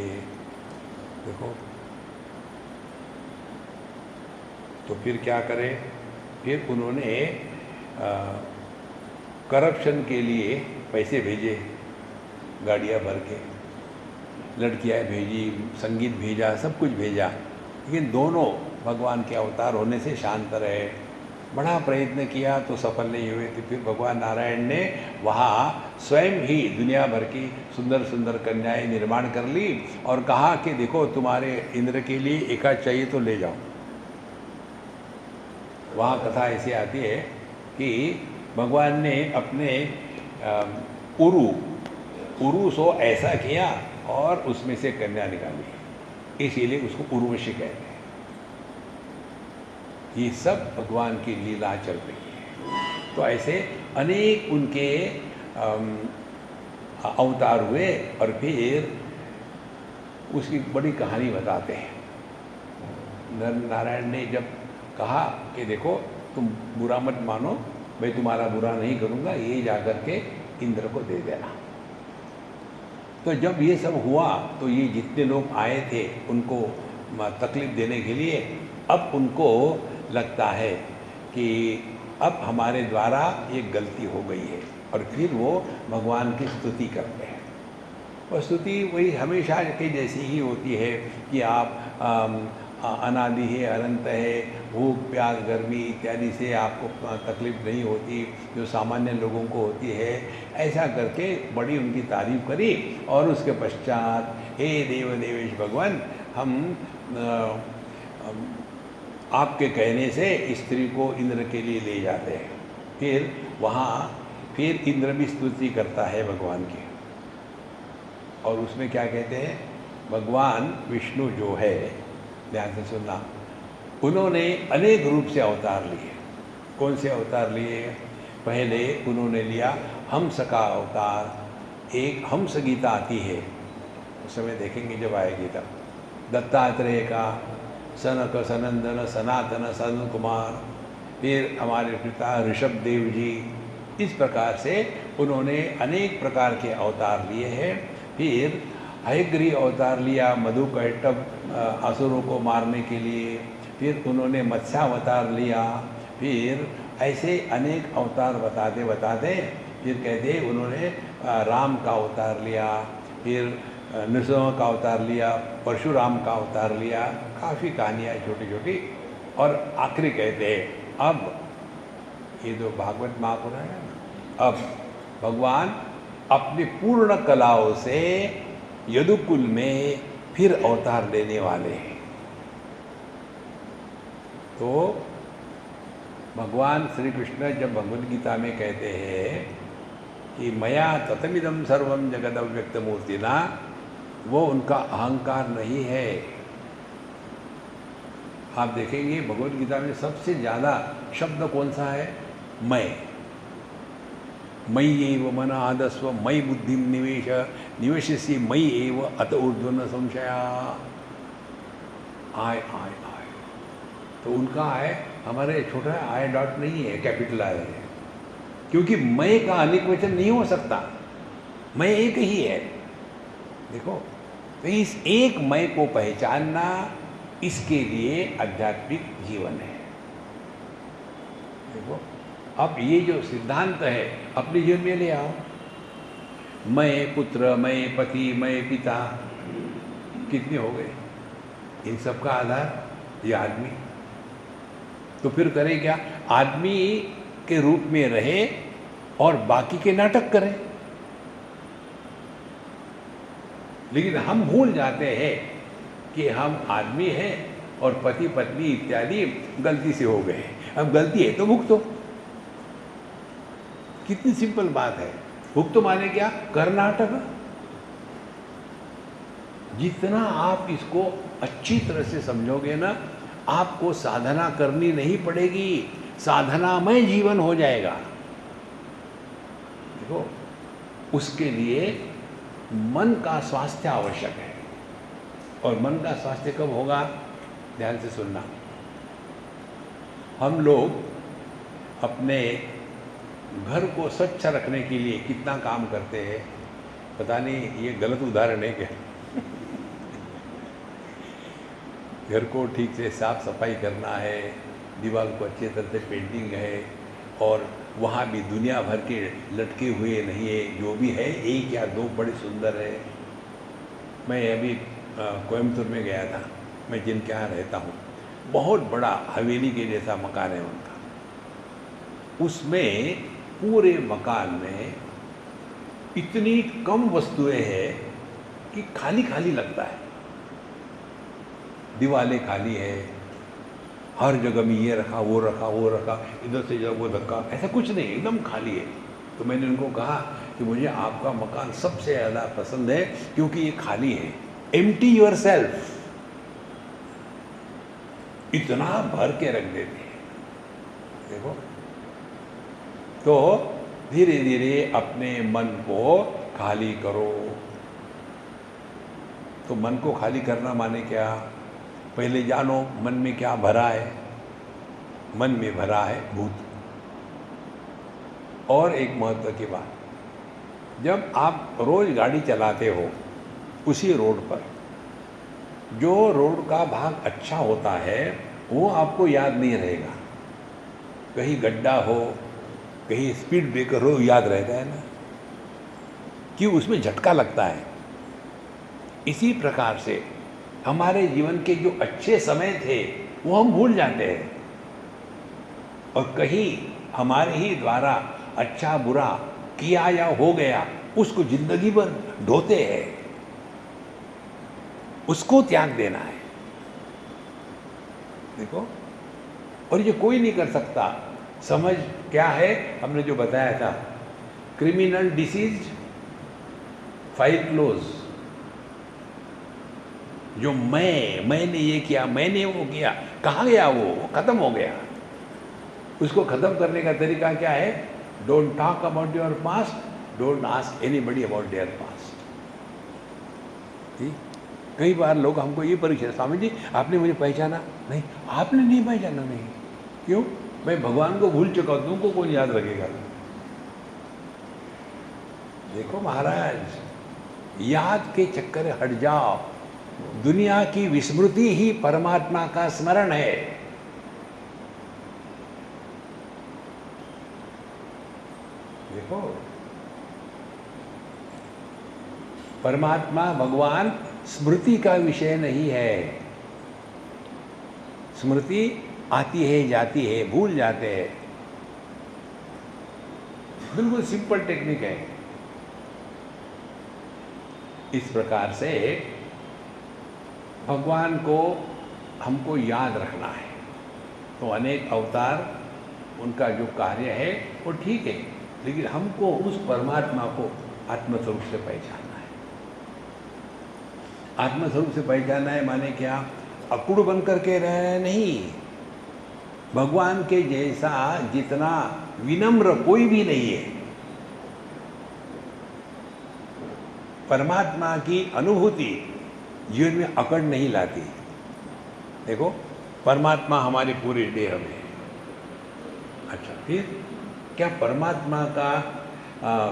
देखो, तो फिर क्या करें, फिर उन्होंने करप्शन के लिए पैसे भेजे, गाड़ियाँ भर के, लड़कियाँ भेजी, संगीत भेजा, सब कुछ भेजा, लेकिन दोनों भगवान के अवतार होने से शांत रहे। बड़ा प्रयत्न किया तो सफल नहीं हुए। तो फिर भगवान नारायण ने वहाँ स्वयं ही दुनिया भर की सुंदर सुंदर कन्याएं निर्माण कर ली और कहा कि देखो, तुम्हारे इंद्र के लिए एकाध चाहिए तो ले जाओ। वहाँ कथा ऐसी आती है कि भगवान ने अपने उरु सो ऐसा किया और उसमें से कन्या निकाली, इसीलिए उसको उर्वशी कहते हैं। ये सब भगवान की लीला चल रही है। तो ऐसे अनेक उनके अवतार हुए और फिर उसकी बड़ी कहानी बताते हैं। नर नारायण ने जब कहा कि देखो, तुम बुरा मत मानो, मैं तुम्हारा बुरा नहीं करूँगा, ये जाकर के इंद्र को दे देना। तो जब ये सब हुआ तो ये जितने लोग आए थे उनको तकलीफ देने के लिए, अब उनको लगता है कि अब हमारे द्वारा ये गलती हो गई है, और फिर वो भगवान की स्तुति करते हैं। और स्तुति वही हमेशा की जैसी ही होती है कि आप अनादि है, अनंत है, भूख प्यास गर्मी इत्यादि से आपको तकलीफ नहीं होती जो सामान्य लोगों को होती है। ऐसा करके बड़ी उनकी तारीफ करी, और उसके पश्चात हे देव देवेश भगवान, हम आपके कहने से स्त्री को इंद्र के लिए ले जाते हैं। फिर वहाँ फिर इंद्र भी स्तुति करता है भगवान की, और उसमें क्या कहते हैं, भगवान विष्णु जो है, ध्यान से सुनना, उन्होंने अनेक रूप से अवतार लिए। कौन से अवतार लिए? पहले उन्होंने लिया हंस का अवतार। एक हंस गीता आती है, उस समय देखेंगे जब आएगी तब। दत्तात्रेय का, सनक सनंदन सनातन सन कुमार, फिर हमारे पिता ऋषभ देव जी। इस प्रकार से उन्होंने अनेक प्रकार के अवतार लिए हैं। फिर हयग्रीव अवतार लिया मधुकैटभ असुरों को मारने के लिए। फिर उन्होंने मत्स्यावतार लिया। फिर ऐसे अनेक अवतार बताते बताते फिर कहते उन्होंने राम का अवतार लिया। फिर नृसिंह का अवतार लिया, परशुराम का अवतार लिया, काफ़ी कहानियाँ छोटी छोटी। और आखिरी कहते हैं अब ये जो भागवत महापुराण है ना, अब भगवान अपनी पूर्ण कलाओं से यदुकुल में फिर अवतार लेने वाले हैं। तो भगवान श्री कृष्ण जब भगवद गीता में कहते हैं कि मया ततमिदं सर्वं जगद अव्यक्त मूर्तिना, वो उनका अहंकार नहीं है। आप देखेंगे भगवद गीता में सबसे ज़्यादा शब्द कौन सा है? मैं। मयि एव मन आदस्व मयि बुद्धि निवेशसी मयि एव अत ऊर्ध्वन संशया। आय आय आय, तो उनका आय हमारे छोटा आय डॉट नहीं है, कैपिटल आय है, क्योंकि मैं का अनेकवचन नहीं हो सकता, मैं एक ही है। देखो, तो इस एक मैं को पहचानना, इसके लिए आध्यात्मिक जीवन है। देखो, अब ये जो सिद्धांत है अपने जीवन में ले आओ। मैं पुत्र, मैं पति, मैं पिता, कितने हो गए? इन सब का आधार ये आदमी। तो फिर करें क्या? आदमी के रूप में रहे और बाकी के नाटक करें। लेकिन हम भूल जाते हैं कि हम आदमी हैं और पति पत्नी इत्यादि गलती से हो गए। अब गलती है तो भुगतो। कितनी सिंपल बात है। भुगतो माने क्या? कर्नाटक। जितना आप इसको अच्छी तरह से समझोगे ना, आपको साधना करनी नहीं पड़ेगी, साधनामय जीवन हो जाएगा। देखो, उसके लिए मन का स्वास्थ्य आवश्यक है। और मन का स्वास्थ्य कब होगा? ध्यान से सुनना। हम लोग अपने घर को स्वच्छ रखने के लिए कितना काम करते हैं, पता नहीं ये गलत उदाहरण है क्या? घर को ठीक से साफ सफाई करना है, दीवार को अच्छी तरह से पेंटिंग है, और वहाँ भी दुनिया भर के लटके हुए नहीं है, जो भी है एक या दो बड़े सुंदर है। मैं अभी कोयम्बतूर में गया था, मैं जिनके यहाँ रहता हूँ, बहुत बड़ा हवेली के जैसा मकान है उनका। उसमें पूरे मकान में इतनी कम वस्तुएं हैं कि खाली खाली लगता है। दीवारें खाली है, हर जगह में ये रखा वो रखा वो रखा, इधर से इधर वो धक्का, ऐसा कुछ नहीं, एकदम खाली है। तो मैंने उनको कहा कि मुझे आपका मकान सबसे ज़्यादा पसंद है क्योंकि ये खाली है। एम्प्टी योर सेल्फ, इतना भर के रख देते हैं। देखो, तो धीरे धीरे अपने मन को खाली करो। तो मन को खाली करना माने क्या? पहले जानो मन में क्या भरा है। मन में भरा है भूत। और एक महत्व की बात, जब आप रोज गाड़ी चलाते हो उसी रोड पर, जो रोड का भाग अच्छा होता है वो आपको याद नहीं रहेगा। कहीं गड्ढा हो, कहीं स्पीड ब्रेकर हो, याद रहता है ना, कि उसमें झटका लगता है। इसी प्रकार से हमारे जीवन के जो अच्छे समय थे वो हम भूल जाते हैं, और कहीं हमारे ही द्वारा अच्छा बुरा किया या हो गया उसको जिंदगी भर ढोते हैं। उसको त्याग देना है। देखो, और ये कोई नहीं कर सकता। समझ क्या है? हमने जो बताया था, क्रिमिनल डिसीज, फाइल क्लोज। जो मैंने ये किया, मैंने वो किया, कहाँ गया वो खत्म हो गया। उसको खत्म करने का तरीका क्या है? Don't talk about your past, don't ask anybody about their past. ठीक? कई बार लोग हमको ये परीक्षा, स्वामी जी आपने मुझे पहचाना नहीं। आपने नहीं पहचाना? नहीं। क्यों? मैं भगवान को भूल चुका हूं, तुमको कौन याद रखेगा? देखो महाराज, याद के चक्कर हट जाओ। दुनिया की विस्मृति ही परमात्मा का स्मरण है। देखो, परमात्मा भगवान स्मृति का विषय नहीं है। स्मृति आती है जाती है, भूल जाते हैं। बिल्कुल सिंपल टेक्निक है। इस प्रकार से भगवान को हमको याद रखना है। तो अनेक अवतार, उनका जो कार्य है वो ठीक है, लेकिन हमको उस परमात्मा को आत्मस्वरूप से पहचानना है। आत्मस्वरूप से पहचानना है माने क्या? अकुड़ बन करके रहना नहीं। भगवान के जैसा जितना विनम्र कोई भी नहीं है। परमात्मा की अनुभूति जीवन में अकड़ नहीं लाती। देखो, परमात्मा हमारे पूरे देह में है। अच्छा, फिर क्या परमात्मा का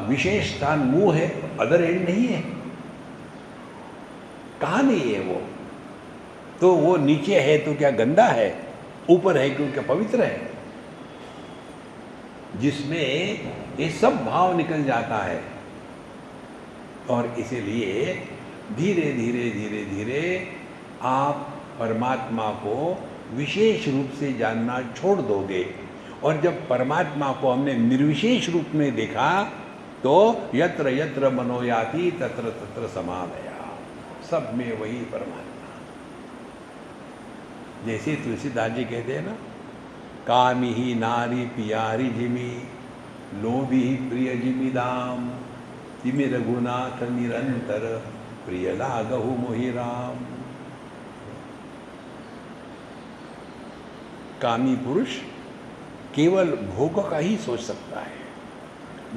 विशेष स्थान मुंह है, अदर एंड नहीं है? कहाँ नहीं है वो? तो वो नीचे है तो क्या गंदा है? ऊपर है क्यों क्या पवित्र है? जिसमें ये सब भाव निकल जाता है। और इसीलिए धीरे धीरे धीरे धीरे आप परमात्मा को विशेष रूप से जानना छोड़ दोगे। और जब परमात्मा को हमने निर्विशेष रूप में देखा तो यत्र यत्र मनोयाति तत्र तत्र समावया, सब में वही परमात्मा। जैसे तुलसीदास जी कहते हैं ना, कामी ही नारी पियारी जिमी, लोभी प्रिय जिमी दाम, तिमि रघुनाथ निरंतर प्रिय लागहु मोहि राम। कामी पुरुष केवल भोग का ही सोच सकता है,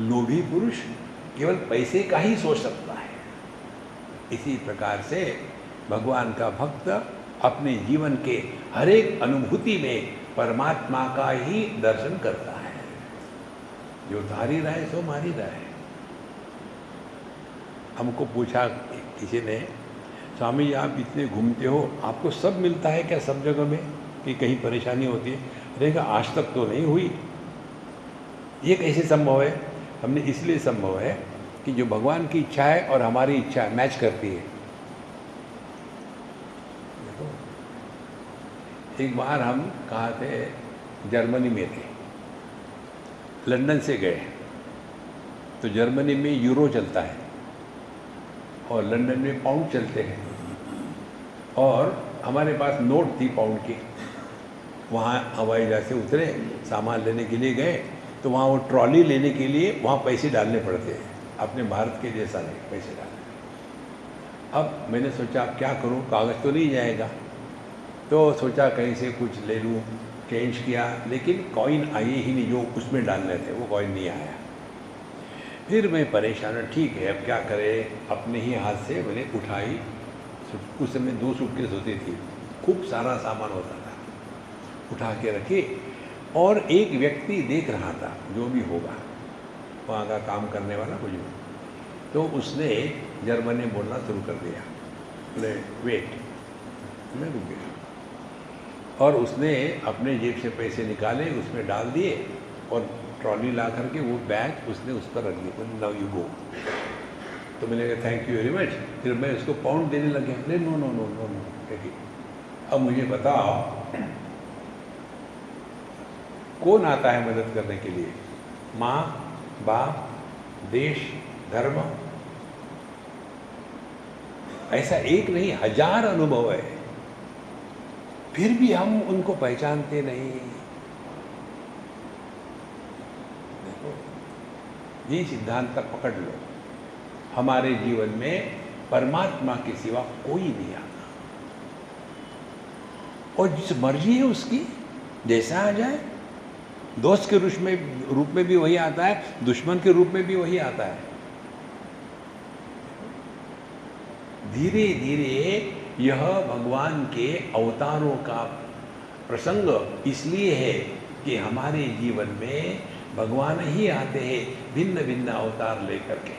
लोभी पुरुष केवल पैसे का ही सोच सकता है। इसी प्रकार से भगवान का भक्त अपने जीवन के हर एक अनुभूति में परमात्मा का ही दर्शन करता है। जो धारी रहे सो मारी रहे। हमको पूछा किसी ने, स्वामी जी आप इतने घूमते हो, आपको सब मिलता है क्या सब जगह में, कि कहीं परेशानी होती है? रहेगा आज तक तो नहीं हुई। ये कैसे संभव है? हमने इसलिए संभव है कि जो भगवान की इच्छा है और हमारी इच्छा मैच करती है। देखो, एक बार हम कहाँ थे, जर्मनी में थे, लंदन से गए। तो जर्मनी में यूरो चलता है और लंदन में पाउंड चलते हैं। और हमारे पास नोट थी पाउंड की। वहाँ हवाई जहाज से उतरे, सामान लेने के लिए गए, तो वहाँ वो ट्रॉली लेने के लिए वहाँ पैसे डालने पड़ते हैं, अपने भारत के जैसा नहीं, पैसे डालने। अब मैंने सोचा अब क्या करूँ, कागज़ तो नहीं जाएगा। तो सोचा कहीं से कुछ ले लूँ, चेंज किया, लेकिन कॉइन आए ही नहीं जो उसमें डालने थे, वो कॉइन नहीं आया। फिर मैं परेशान, ठीक है अब क्या करें। अपने ही हाथ से मैंने उठाई। उस समय 2 सूटकेस होती थी, खूब सारा सामान होता था, उठा के रखे। और एक व्यक्ति देख रहा था, जो भी होगा वहाँ का काम करने वाला कुछ भी। तो उसने जर्मन में बोलना शुरू कर दिया, बोले वेट। मैं रुक गया और उसने अपने जेब से पैसे निकाले, उसमें डाल दिए और ट्रॉली ला करके वो बैग उसने उस पर रख दिया। Now you go. तो मैंने कहा थैंक यू वेरी मच। फिर मैं उसको पाउंड देने लग गया। नहीं, no no no no no, देखिए अब मुझे बताओ कौन आता है मदद करने के लिए? माँ, बाप, देश, धर्म? ऐसा एक नहीं, 1000 अनुभव है, फिर भी हम उनको पहचानते नहीं। देखो, ये सिद्धांत तक पकड़ लो, हमारे जीवन में परमात्मा के सिवा कोई नहीं आता। और जिस मर्जी है उसकी, जैसा आ जाए। दोस्त के रूप में भी वही आता है, दुश्मन के रूप में भी वही आता है। धीरे धीरे यह भगवान के अवतारों का प्रसंग इसलिए है कि हमारे जीवन में भगवान ही आते हैं भिन्न भिन्न अवतार लेकर के।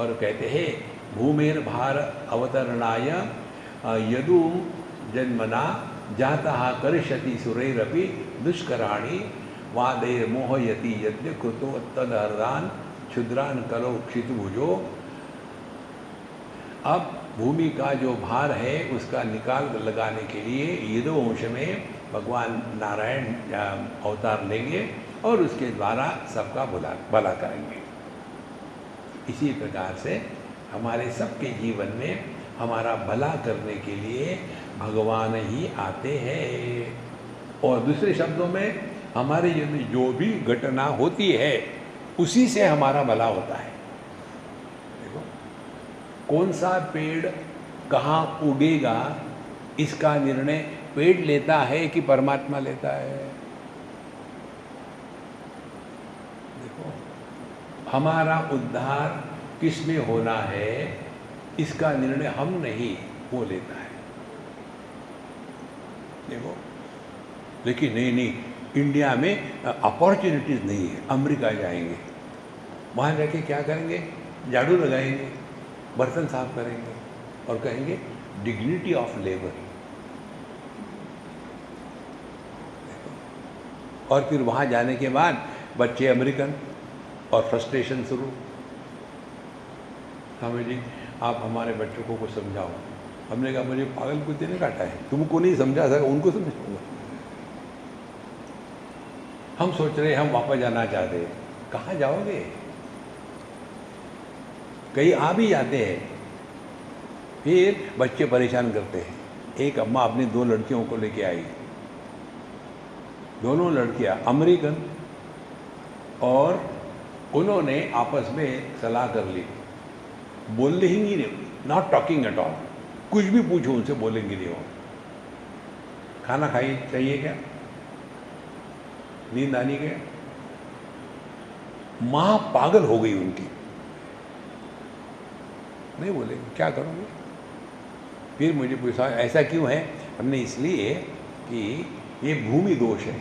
और कहते हैं भूमेर भार अवतरणाय यदु जन्मना जाता करिष्यति सुरैरपि दुष्कराणि वादैर मोहयति यद्य कृतो तदहर्दान क्षुद्रान कलो क्षितभुजो अब भूमि का जो भार है उसका निकाल लगाने के लिए यदुवंश में भगवान नारायण अवतार लेंगे और उसके द्वारा सबका भला करेंगे। इसी प्रकार से हमारे सबके जीवन में हमारा भला करने के लिए भगवान ही आते हैं। और दूसरे शब्दों में हमारे जीवन में जो भी घटना होती है उसी से हमारा भला होता है। देखो, कौन सा पेड़ कहाँ उगेगा इसका निर्णय पेड़ लेता है कि परमात्मा लेता है? देखो, हमारा उद्धार किस में होना है इसका निर्णय हम नहीं, वो लेता है। देखो, लेकिन नहीं, इंडिया में अपॉर्चुनिटीज़ नहीं है। अमेरिका जाएंगे, वहाँ जाके क्या करेंगे? झाड़ू लगाएंगे, बर्तन साफ करेंगे और कहेंगे डिग्निटी ऑफ लेबर। और फिर वहाँ जाने के बाद बच्चे अमेरिकन और फ्रस्ट्रेशन शुरू। स्वामी जी, आप हमारे बच्चों को कुछ समझाओ। हमने कहा मुझे पागल कुत्ते ने काटा है, तुमको नहीं समझा सका, उनको समझाऊंगा। हम सोच रहे हम वापस जाना चाहते हैं। कहाँ जाओगे? कहीं आ भी जाते हैं, फिर बच्चे परेशान करते हैं। एक अम्मा अपनी 2 लड़कियों को लेके आई, दोनों लड़कियां अमेरिकन, और उन्होंने आपस में सलाह कर ली, बोलने ही नहीं, नॉट टॉकिंग एट ऑल। कुछ भी पूछो उनसे बोलेंगे नहीं वो। खाना खाई चाहिए क्या? नींद आनी क्या? माँ पागल हो गई उनकी, नहीं बोलेंगे। क्या करोगे? फिर मुझे पूछा ऐसा क्यों है? हमने इसलिए कि ये भूमि दोष है।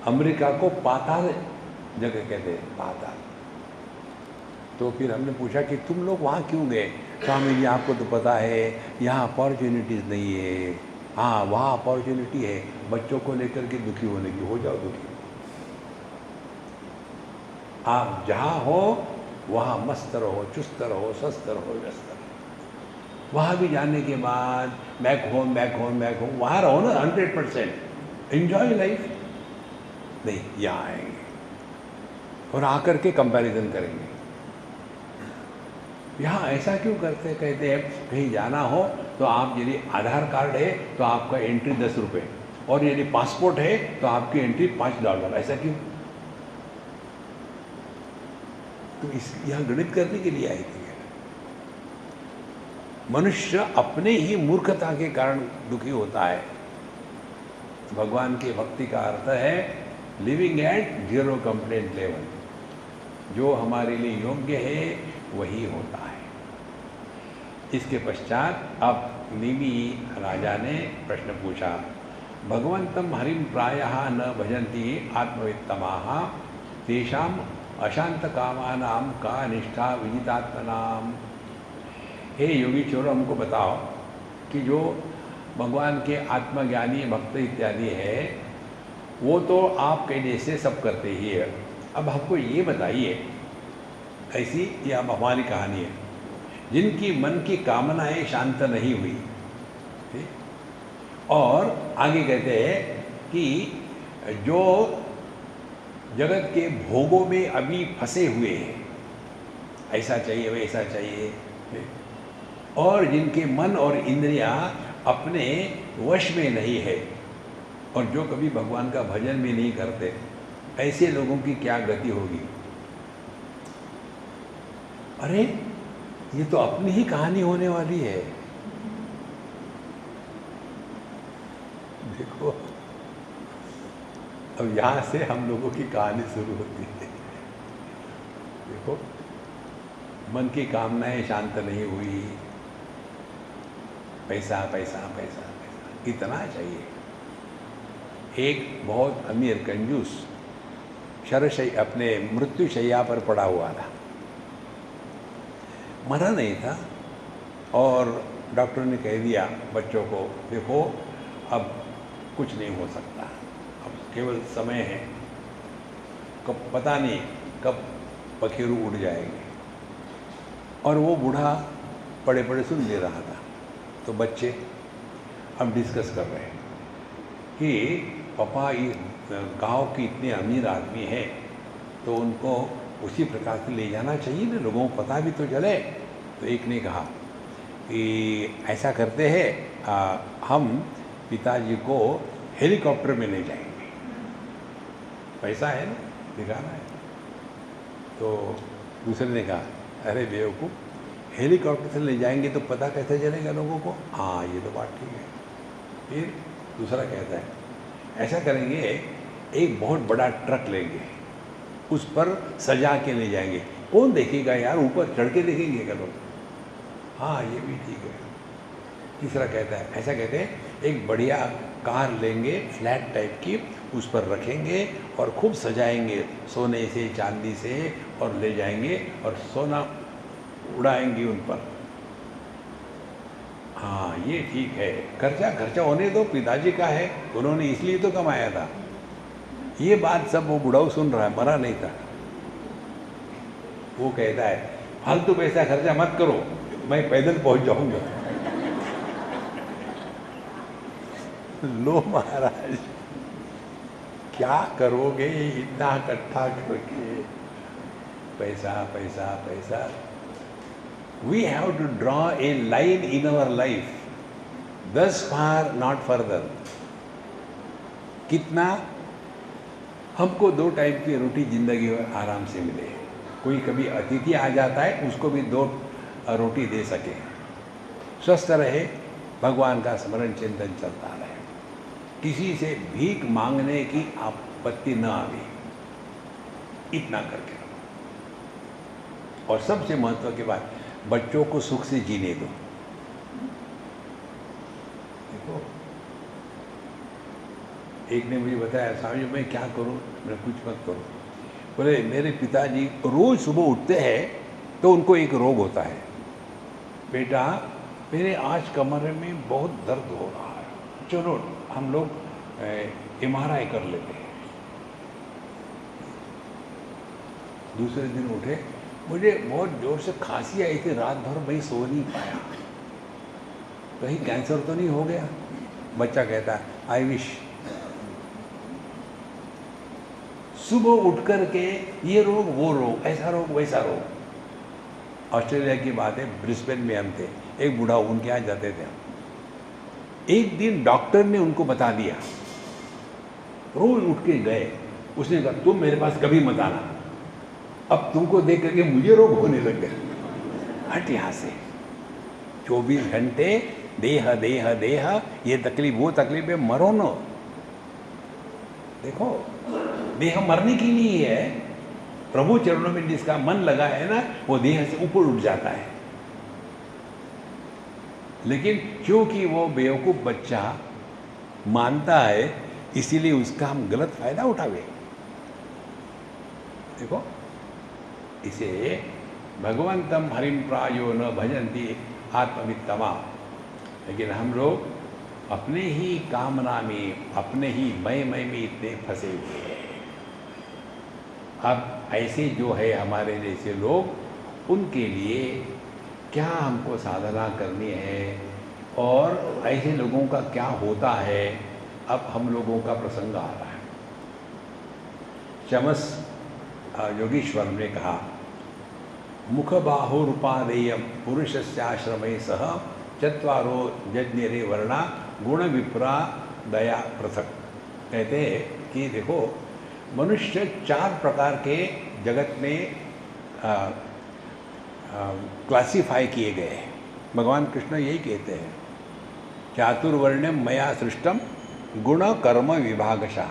अमेरिका को पाताल जगह कहते हैं, पाताल। तो फिर हमने पूछा कि तुम लोग वहाँ क्यों गए? स्वामी जी, आपको तो पता है यहाँ अपॉर्चुनिटीज़ नहीं है। हाँ, वहाँ अपॉर्चुनिटी है बच्चों को लेकर के दुखी होने की। हो जाओ दुखी। आप जहाँ हो वहाँ मस्त रहो, चुस्त रहो, स्वस्थ रहो, व्यस्त रहो। वहाँ भी जाने के बाद बैक होम वहाँ रहो ना 100%। Enjoy life. नहीं, यहाँ आएंगे और आकर के कंपैरिजन करेंगे। यहाँ ऐसा क्यों करते? कहते हैं कहीं जाना हो तो आप यदि आधार कार्ड है तो आपका एंट्री 10 रुपये, और यदि पासपोर्ट है तो आपकी एंट्री $5। ऐसा क्यों? तो इस यहाँ गणित करने के लिए आई थी। मनुष्य अपने ही मूर्खता के कारण दुखी होता है। भगवान की भक्ति का अर्थ है लिविंग एट 0 कंप्लेंट लेवल। जो हमारे लिए योग्य है वही होता है। इसके पश्चात अब निमि राजा ने प्रश्न पूछा, भगवंतम हरिम प्रायः न भजन्ति आत्मवित्तमाः तेषाम अशांत कामानाम का निष्ठा विदितात्मनाम। हे योगी चोर, हमको बताओ कि जो भगवान के आत्मज्ञानी भक्त इत्यादि है वो तो आप कहने से सब करते ही है। अब हमको ये बताइए, ऐसी ये अब हमारी कहानी है, जिनकी मन की कामनाएं शांत नहीं हुई, और आगे कहते हैं कि जो जगत के भोगों में अभी फंसे हुए हैं, ऐसा चाहिए वैसा चाहिए, और जिनके मन और इंद्रियां अपने वश में नहीं है, और जो कभी भगवान का भजन भी नहीं करते, ऐसे लोगों की क्या गति होगी? अरे ये तो अपनी ही कहानी होने वाली है। देखो, अब यहाँ से हम लोगों की कहानी शुरू होती है। देखो, मन की कामनाएं शांत नहीं हुई, पैसा पैसा पैसा पैसा इतना चाहिए। एक बहुत अमीर कंजूस अपने मृत्युशैया पर पड़ा हुआ था, मरा नहीं था, और डॉक्टर ने कह दिया बच्चों को, देखो अब कुछ नहीं हो सकता, अब केवल समय है, कब पता नहीं कब पखेरु उड़ जाएंगे। और वो बूढ़ा पड़े पड़े सुन ले रहा था। तो बच्चे अब डिस्कस कर रहे हैं कि पापा ये गांव के इतने अमीर आदमी हैं तो उनको उसी प्रकार से ले जाना चाहिए ना, लोगों को पता भी तो चले। तो एक ने कहा कि ऐसा करते हैं, हम पिताजी को हेलीकॉप्टर में ले जाएंगे, पैसा है ना, दिखाना है। तो दूसरे ने कहा अरे बेवकूफ़, हेलीकॉप्टर से ले जाएंगे तो पता कैसे चलेगा लोगों को? हाँ ये तो बात ठीक है। फिर दूसरा कहता है ऐसा करेंगे, एक बहुत बड़ा ट्रक लेंगे, उस पर सजा के ले जाएंगे, कौन देखेगा यार, ऊपर चढ़ के देखेंगे क्या लोग? हाँ ये भी ठीक है। तीसरा कहता है ऐसा कहते हैं, एक बढ़िया कार लेंगे फ्लैट टाइप की, उस पर रखेंगे और खूब सजाएंगे सोने से चांदी से, और ले जाएंगे और सोना उड़ाएंगे उन पर। हाँ ये ठीक है, खर्चा होने दो, पिताजी का है, उन्होंने इसलिए तो कमाया था। ये बात सब वो बुढ़ाऊ सुन रहा है, मरा नहीं था। वो कहता है फालतू पैसा खर्चा मत करो, मैं पैदल पहुंच जाऊंगा। लो महाराज, क्या करोगे इतना इकट्ठा करके? पैसा पैसा पैसा। We have to draw a line in our life, thus far not further। कितना हमको 2 टाइम की रोटी जिंदगी में आराम से मिले। कोई कभी अतिथि आ जाता है, उसको भी 2 रोटी दे सके, स्वस्थ रहे, भगवान का स्मरण चिंतन चलता रहे, किसी से भीख मांगने की आपत्ति न आवे, इतना करके। और सबसे महत्व की बात, बच्चों को सुख से जीने दो। देखो एक ने मुझे बताया, स्वामी जी मैं क्या करूं? मैं कुछ मत करो। बोले मेरे पिताजी रोज सुबह उठते हैं तो उनको एक रोग होता है, बेटा मेरे आज कमरे में बहुत दर्द हो रहा है, चलो हम लोग MRI कर लेते हैं। दूसरे दिन उठे, मुझे बहुत जोर से खांसी आई थी, रात भर मैं सो नहीं पाया, कहीं कैंसर तो नहीं हो गया? बच्चा कहता है आई विश। सुबह उठ कर के ये रोग वो रोग, ऐसा रोग वैसा रोग। ऑस्ट्रेलिया की बात है, ब्रिस्बेन में हम थे, एक बूढ़ा उनके यहाँ जाते थे हम। एक दिन डॉक्टर ने उनको बता दिया, रोज उठ के गए, उसने कहा तुम मेरे पास कभी मत आना, अब तुमको देख करके मुझे रोग होने लग गया, हट यहाँ से। 24 घंटे देह देह देह, ये तकलीफ वो तकलीफ है, मरो न। देखो देह मरने की नहीं है, प्रभु चरणों में जिसका मन लगा है ना, वो देह से ऊपर उठ जाता है। लेकिन क्योंकि वो बेवकूफ़ बच्चा मानता है, इसीलिए उसका हम गलत फायदा उठावे। देखो इसे भगवंतम हरिम प्रायो न भजन्ति आत्मवित्तमा। लेकिन हम लोग अपने ही कामना में, अपने ही मय में इतने फंसे हुए हैं। अब ऐसे जो है हमारे जैसे लोग, उनके लिए क्या हमको साधना करनी है और ऐसे लोगों का क्या होता है, अब हम लोगों का प्रसंग आ रहा है। चमस योगीश्वर ने कहा, मुख बाहुरुपादेयम पुरुषस्याश्रमे सह चत्वारो यज्ञरे वर्णा गुण विप्रा दया पृथक। कहते हैं कि देखो मनुष्य 4 प्रकार के जगत में क्लासिफाई किए गए हैं। भगवान कृष्ण यही कहते हैं, चातुर्वर्ण्यम मया सृष्टम गुण कर्म विभागशः।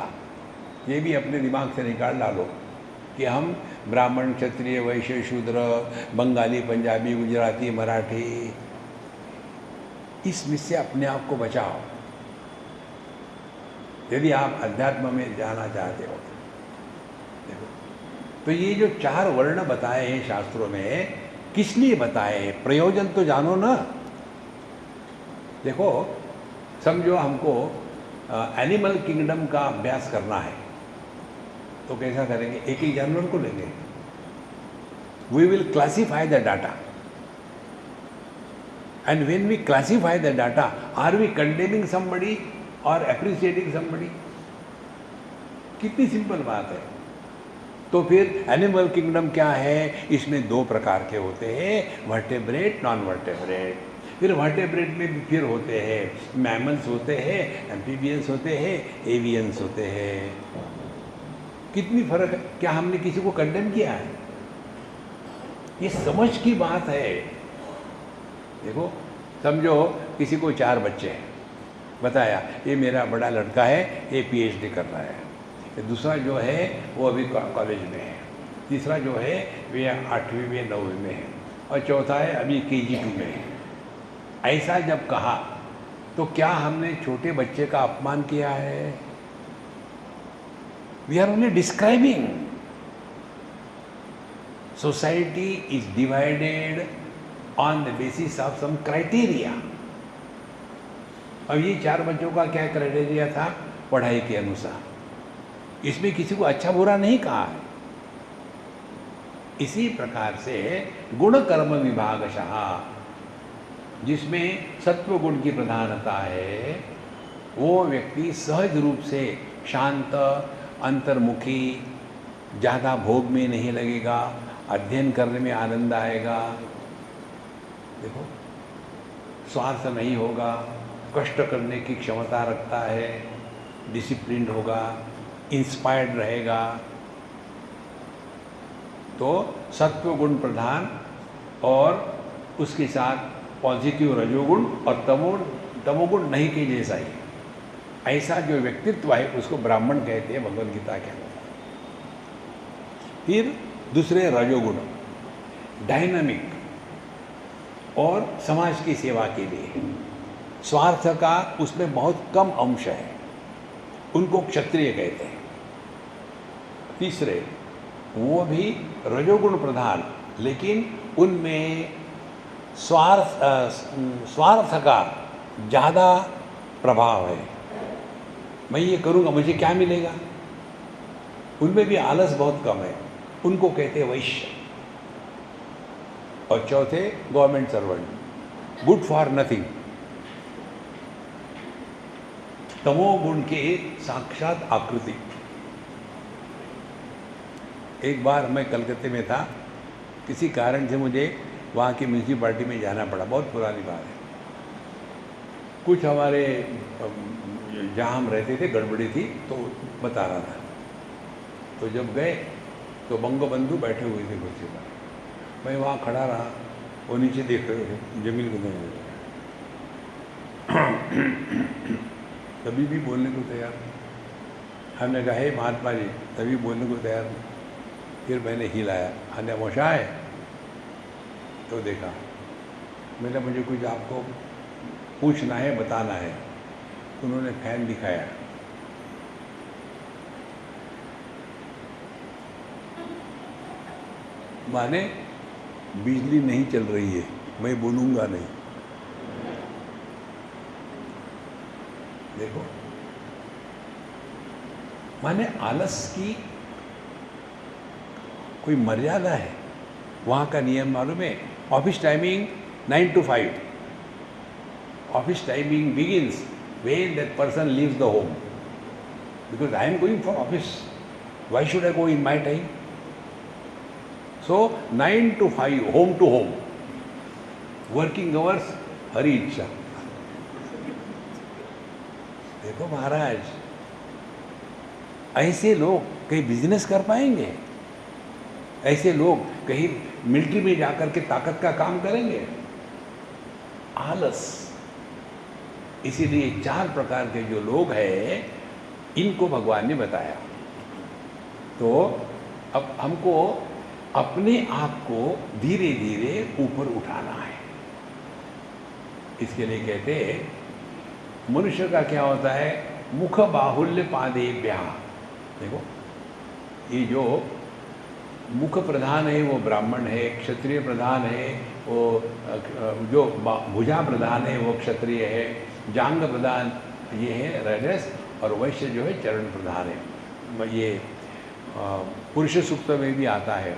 ये भी अपने दिमाग से निकाल डालो कि हम ब्राह्मण क्षत्रिय वैश्य शूद्र, बंगाली पंजाबी गुजराती मराठी, इसमें से अपने आप को बचाओ यदि आप अध्यात्म में जाना चाहते हो। देखो तो ये जो 4 वर्ण बताए हैं शास्त्रों में, किस लिए बताए हैं? प्रयोजन तो जानो ना। देखो समझो हमको एनिमल किंगडम का अभ्यास करना है, तो कैसा करेंगे? एक ही जानवर को लेंगे, we will classify the data. And when we classify the data, are we condemning somebody or appreciating somebody? कितनी सिंपल बात है। तो फिर एनिमल किंगडम क्या है? इसमें दो प्रकार के होते हैं, वर्टेब्रेट, नॉन वर्टेब्रेट। फिर वर्टेब्रेट में भी फिर होते हैं मैमल्स होते हैं, एम्फीबियंस होते हैं, एवियंस होते हैं। कितनी फर्क है? क्या हमने किसी को कंडेम किया है? ये समझ की बात है। देखो, समझो किसी को 4 बच्चे हैं, बताया ये मेरा बड़ा लड़का है, ये पीएचडी कर रहा है, दूसरा जो है वो अभी कॉलेज में है, तीसरा जो है वे 8वीं में 9वीं में है, और चौथा है अभी KG2 में है। ऐसा जब कहा तो क्या हमने छोटे बच्चे का अपमान किया है? We are only describing. Society is divided on the basis of some criteria. अब ये 4 बच्चों का क्या क्राइटेरिया था? पढ़ाई के अनुसार। इसमें किसी को अच्छा बुरा नहीं कहा है। इसी प्रकार से गुण कर्म विभागशः, जिसमें सत्व गुण की प्रधानता है, वो व्यक्ति सहज रूप से शांत, अंतर्मुखी, ज़्यादा भोग में नहीं लगेगा, अध्ययन करने में आनंद आएगा। देखो, स्वार्थ नहीं होगा, कष्ट करने की क्षमता रखता है, डिसिप्लिन होगा, इंस्पायर्ड रहेगा। तो सत्व गुण प्रधान और उसके साथ पॉजिटिव रजोगुण और तमोगुण नहीं के जैसा ही, ऐसा जो व्यक्तित्व है उसको ब्राह्मण कहते हैं भगवद गीता के अनुसार। फिर दूसरे रजोगुण, डायनामिक और समाज की सेवा के लिए, स्वार्थ का उसमें बहुत कम अंश है, उनको क्षत्रिय कहते हैं। तीसरे, वो भी रजोगुण प्रधान, लेकिन उनमें स्वार्थ का ज़्यादा प्रभाव है। मैं ये करूँगा मुझे क्या मिलेगा, उनमें भी आलस बहुत कम है, उनको कहते हैं वैश्य। और चौथे, government servant, good for nothing. तमोगुण के साक्षात आकृति। एक बार मैं कलकत्ते में था, किसी कारण से मुझे वहाँ की म्यूनसिपाल्टी में जाना पड़ा, बहुत पुरानी बात है। कुछ हमारे जहाँ हम रहते थे गड़बड़ी थी तो बता रहा था। तो जब गए तो बंगबंधु बैठे हुए थे कुर्सी पर, मैं वहाँ खड़ा रहा, वो नीचे देख रहे थे जमीन को देख रहे, तभी भी बोलने को तैयार। हमने कहा हे महात्मा जी, तभी बोलने को तैयार। फिर मैंने हिलाया, हमने मोशा है तो देखा, मैंने मुझे कुछ आपको पूछना है, बताना है। उन्होंने फैन दिखाया, माने बिजली नहीं चल रही है, मैं बोलूँगा नहीं। देखो, माने आलस की कोई मर्यादा है। वहाँ का नियम मालूम है, office timing 9 to 5। Office timing begins when that person leaves the home, because I am going for office, why should I go in my time? So 9 to 5, home to home, working hours, हरी इच्छा। देखो महाराज, ऐसे लोग कहीं business कर पाएंगे? ऐसे लोग कहीं मिलिट्री में जाकर के ताकत का काम करेंगे? आलस। इसीलिए 4 प्रकार के जो लोग हैं, इनको भगवान ने बताया। तो अब हमको अपने आप को धीरे धीरे ऊपर उठाना है। इसके लिए कहते हैं, मनुष्य का क्या होता है, मुख बाहुल्य पादेभ्यः। देखो, ये जो मुख प्रधान है वो ब्राह्मण है, क्षत्रिय प्रधान है वो, जो भुजा प्रधान है वो क्षत्रिय है, जांग प्रधान ये है राजस, और वैश्य जो है चरण प्रधान है। ये पुरुष सूक्त में भी आता है,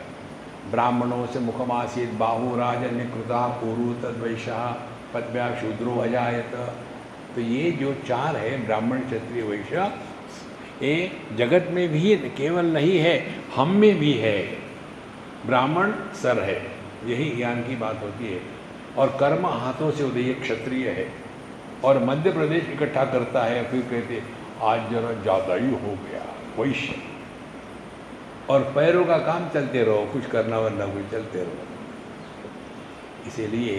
ब्राह्मणों से मुखमासीत बाहु राजन्य कृता कुरु तद्वैश्यः पद्भ्यां शूद्रो अजायत। तो ये जो चार है ब्राह्मण क्षत्रिय वैश्य, ये जगत में भी केवल नहीं है, हम में भी है। ब्राह्मण सर है, यही ज्ञान की बात होती है। और कर्म हाथों से उदय क्षत्रिय है। और मध्य प्रदेश इकट्ठा करता है, फिर कहते आज जरा ज़्यादा ही हो गया वैश्य। और पैरों का काम चलते रहो, कुछ करना वरना कुछ चलते रहो। इसीलिए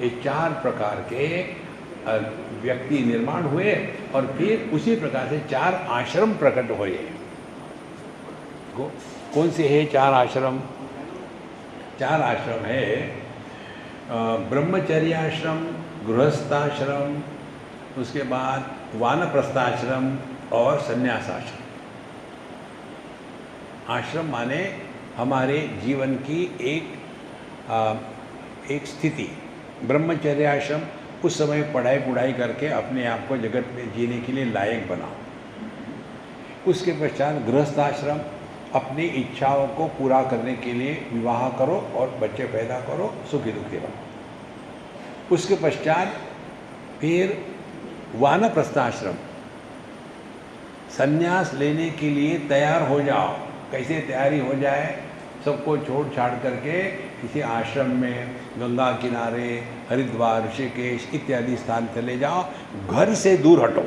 ये चार प्रकार के व्यक्ति निर्माण हुए और फिर उसी प्रकार से चार आश्रम प्रकट हुए। कौन से है चार आश्रम? चार आश्रम है ब्रह्मचर्याश्रम, गृहस्थाश्रम, उसके बाद वानप्रस्थाश्रम और संन्यासाश्रम। आश्रम माने हमारे जीवन की एक स्थिति। ब्रह्मचर्याश्रम उस समय पढ़ाई करके अपने आप को जगत में जीने के लिए लायक बनाओ। उसके पश्चात गृहस्थाश्रम, अपनी इच्छाओं को पूरा करने के लिए विवाह करो और बच्चे पैदा करो, सुखी दुखी रहो। उसके पश्चात फिर वानप्रस्थाश्रम, संन्यास लेने के लिए तैयार हो जाओ। कैसे तैयारी हो जाए? सबको छोड़ छाड़ करके किसी आश्रम में, गंगा किनारे, हरिद्वार, ऋषिकेश इत्यादि स्थान चले जाओ, घर से दूर हटो।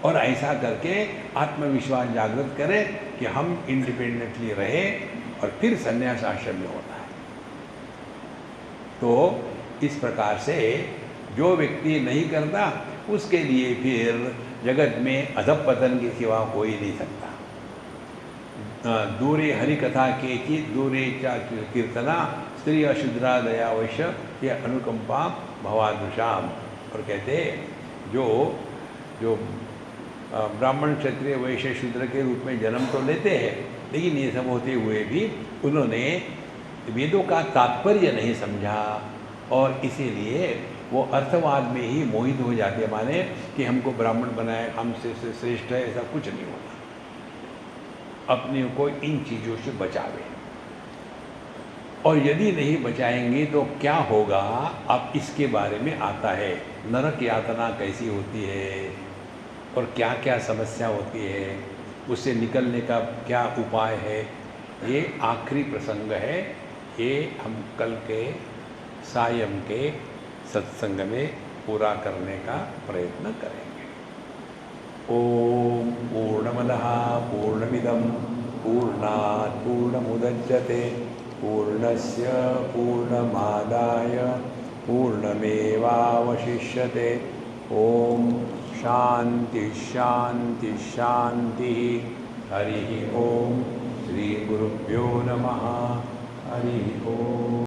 और ऐसा करके आत्मविश्वास जागृत करें कि हम इंडिपेंडेंटली रहे, और फिर संन्यास आश्रम में होता है। तो इस प्रकार से जो व्यक्ति नहीं करता, उसके लिए फिर जगत में अधपतन की सिवा हो ही नहीं सकता। दूरे हरि कथा के चित दूरे चा कीर्तना स्त्री अशुद्रा दया वैश्य ये अनुकंपा भवादृशाम। और कहते जो ब्राह्मण क्षत्रिय वैश्य शूद्र के रूप में जन्म तो लेते हैं, लेकिन ये सब होते हुए भी उन्होंने वेदों का तात्पर्य नहीं समझा, और इसीलिए वो अर्थवाद में ही मोहित हो जाते, माने कि हमको ब्राह्मण बनाए, हमसे श्रेष्ठ है, ऐसा कुछ नहीं होता। अपने को इन चीज़ों से बचावे, और यदि नहीं बचाएंगे तो क्या होगा? अब इसके बारे में आता है, नरक यातना कैसी होती है और क्या क्या समस्या होती है, उससे निकलने का क्या उपाय है। ये आखिरी प्रसंग है, ये हम कल के सायं के सत्संग में पूरा करने का प्रयत्न करेंगे। ओम पूर्णमदः पूर्णमिदं पूर्णात् पूर्णमुदच्यते पूर्णस्य पूर्णमादाय पूर्णमेवावशिष्यते। ओम शांति शांति शांति। हरि ओम। श्री गुरुभ्यो नमः। हरि ओम।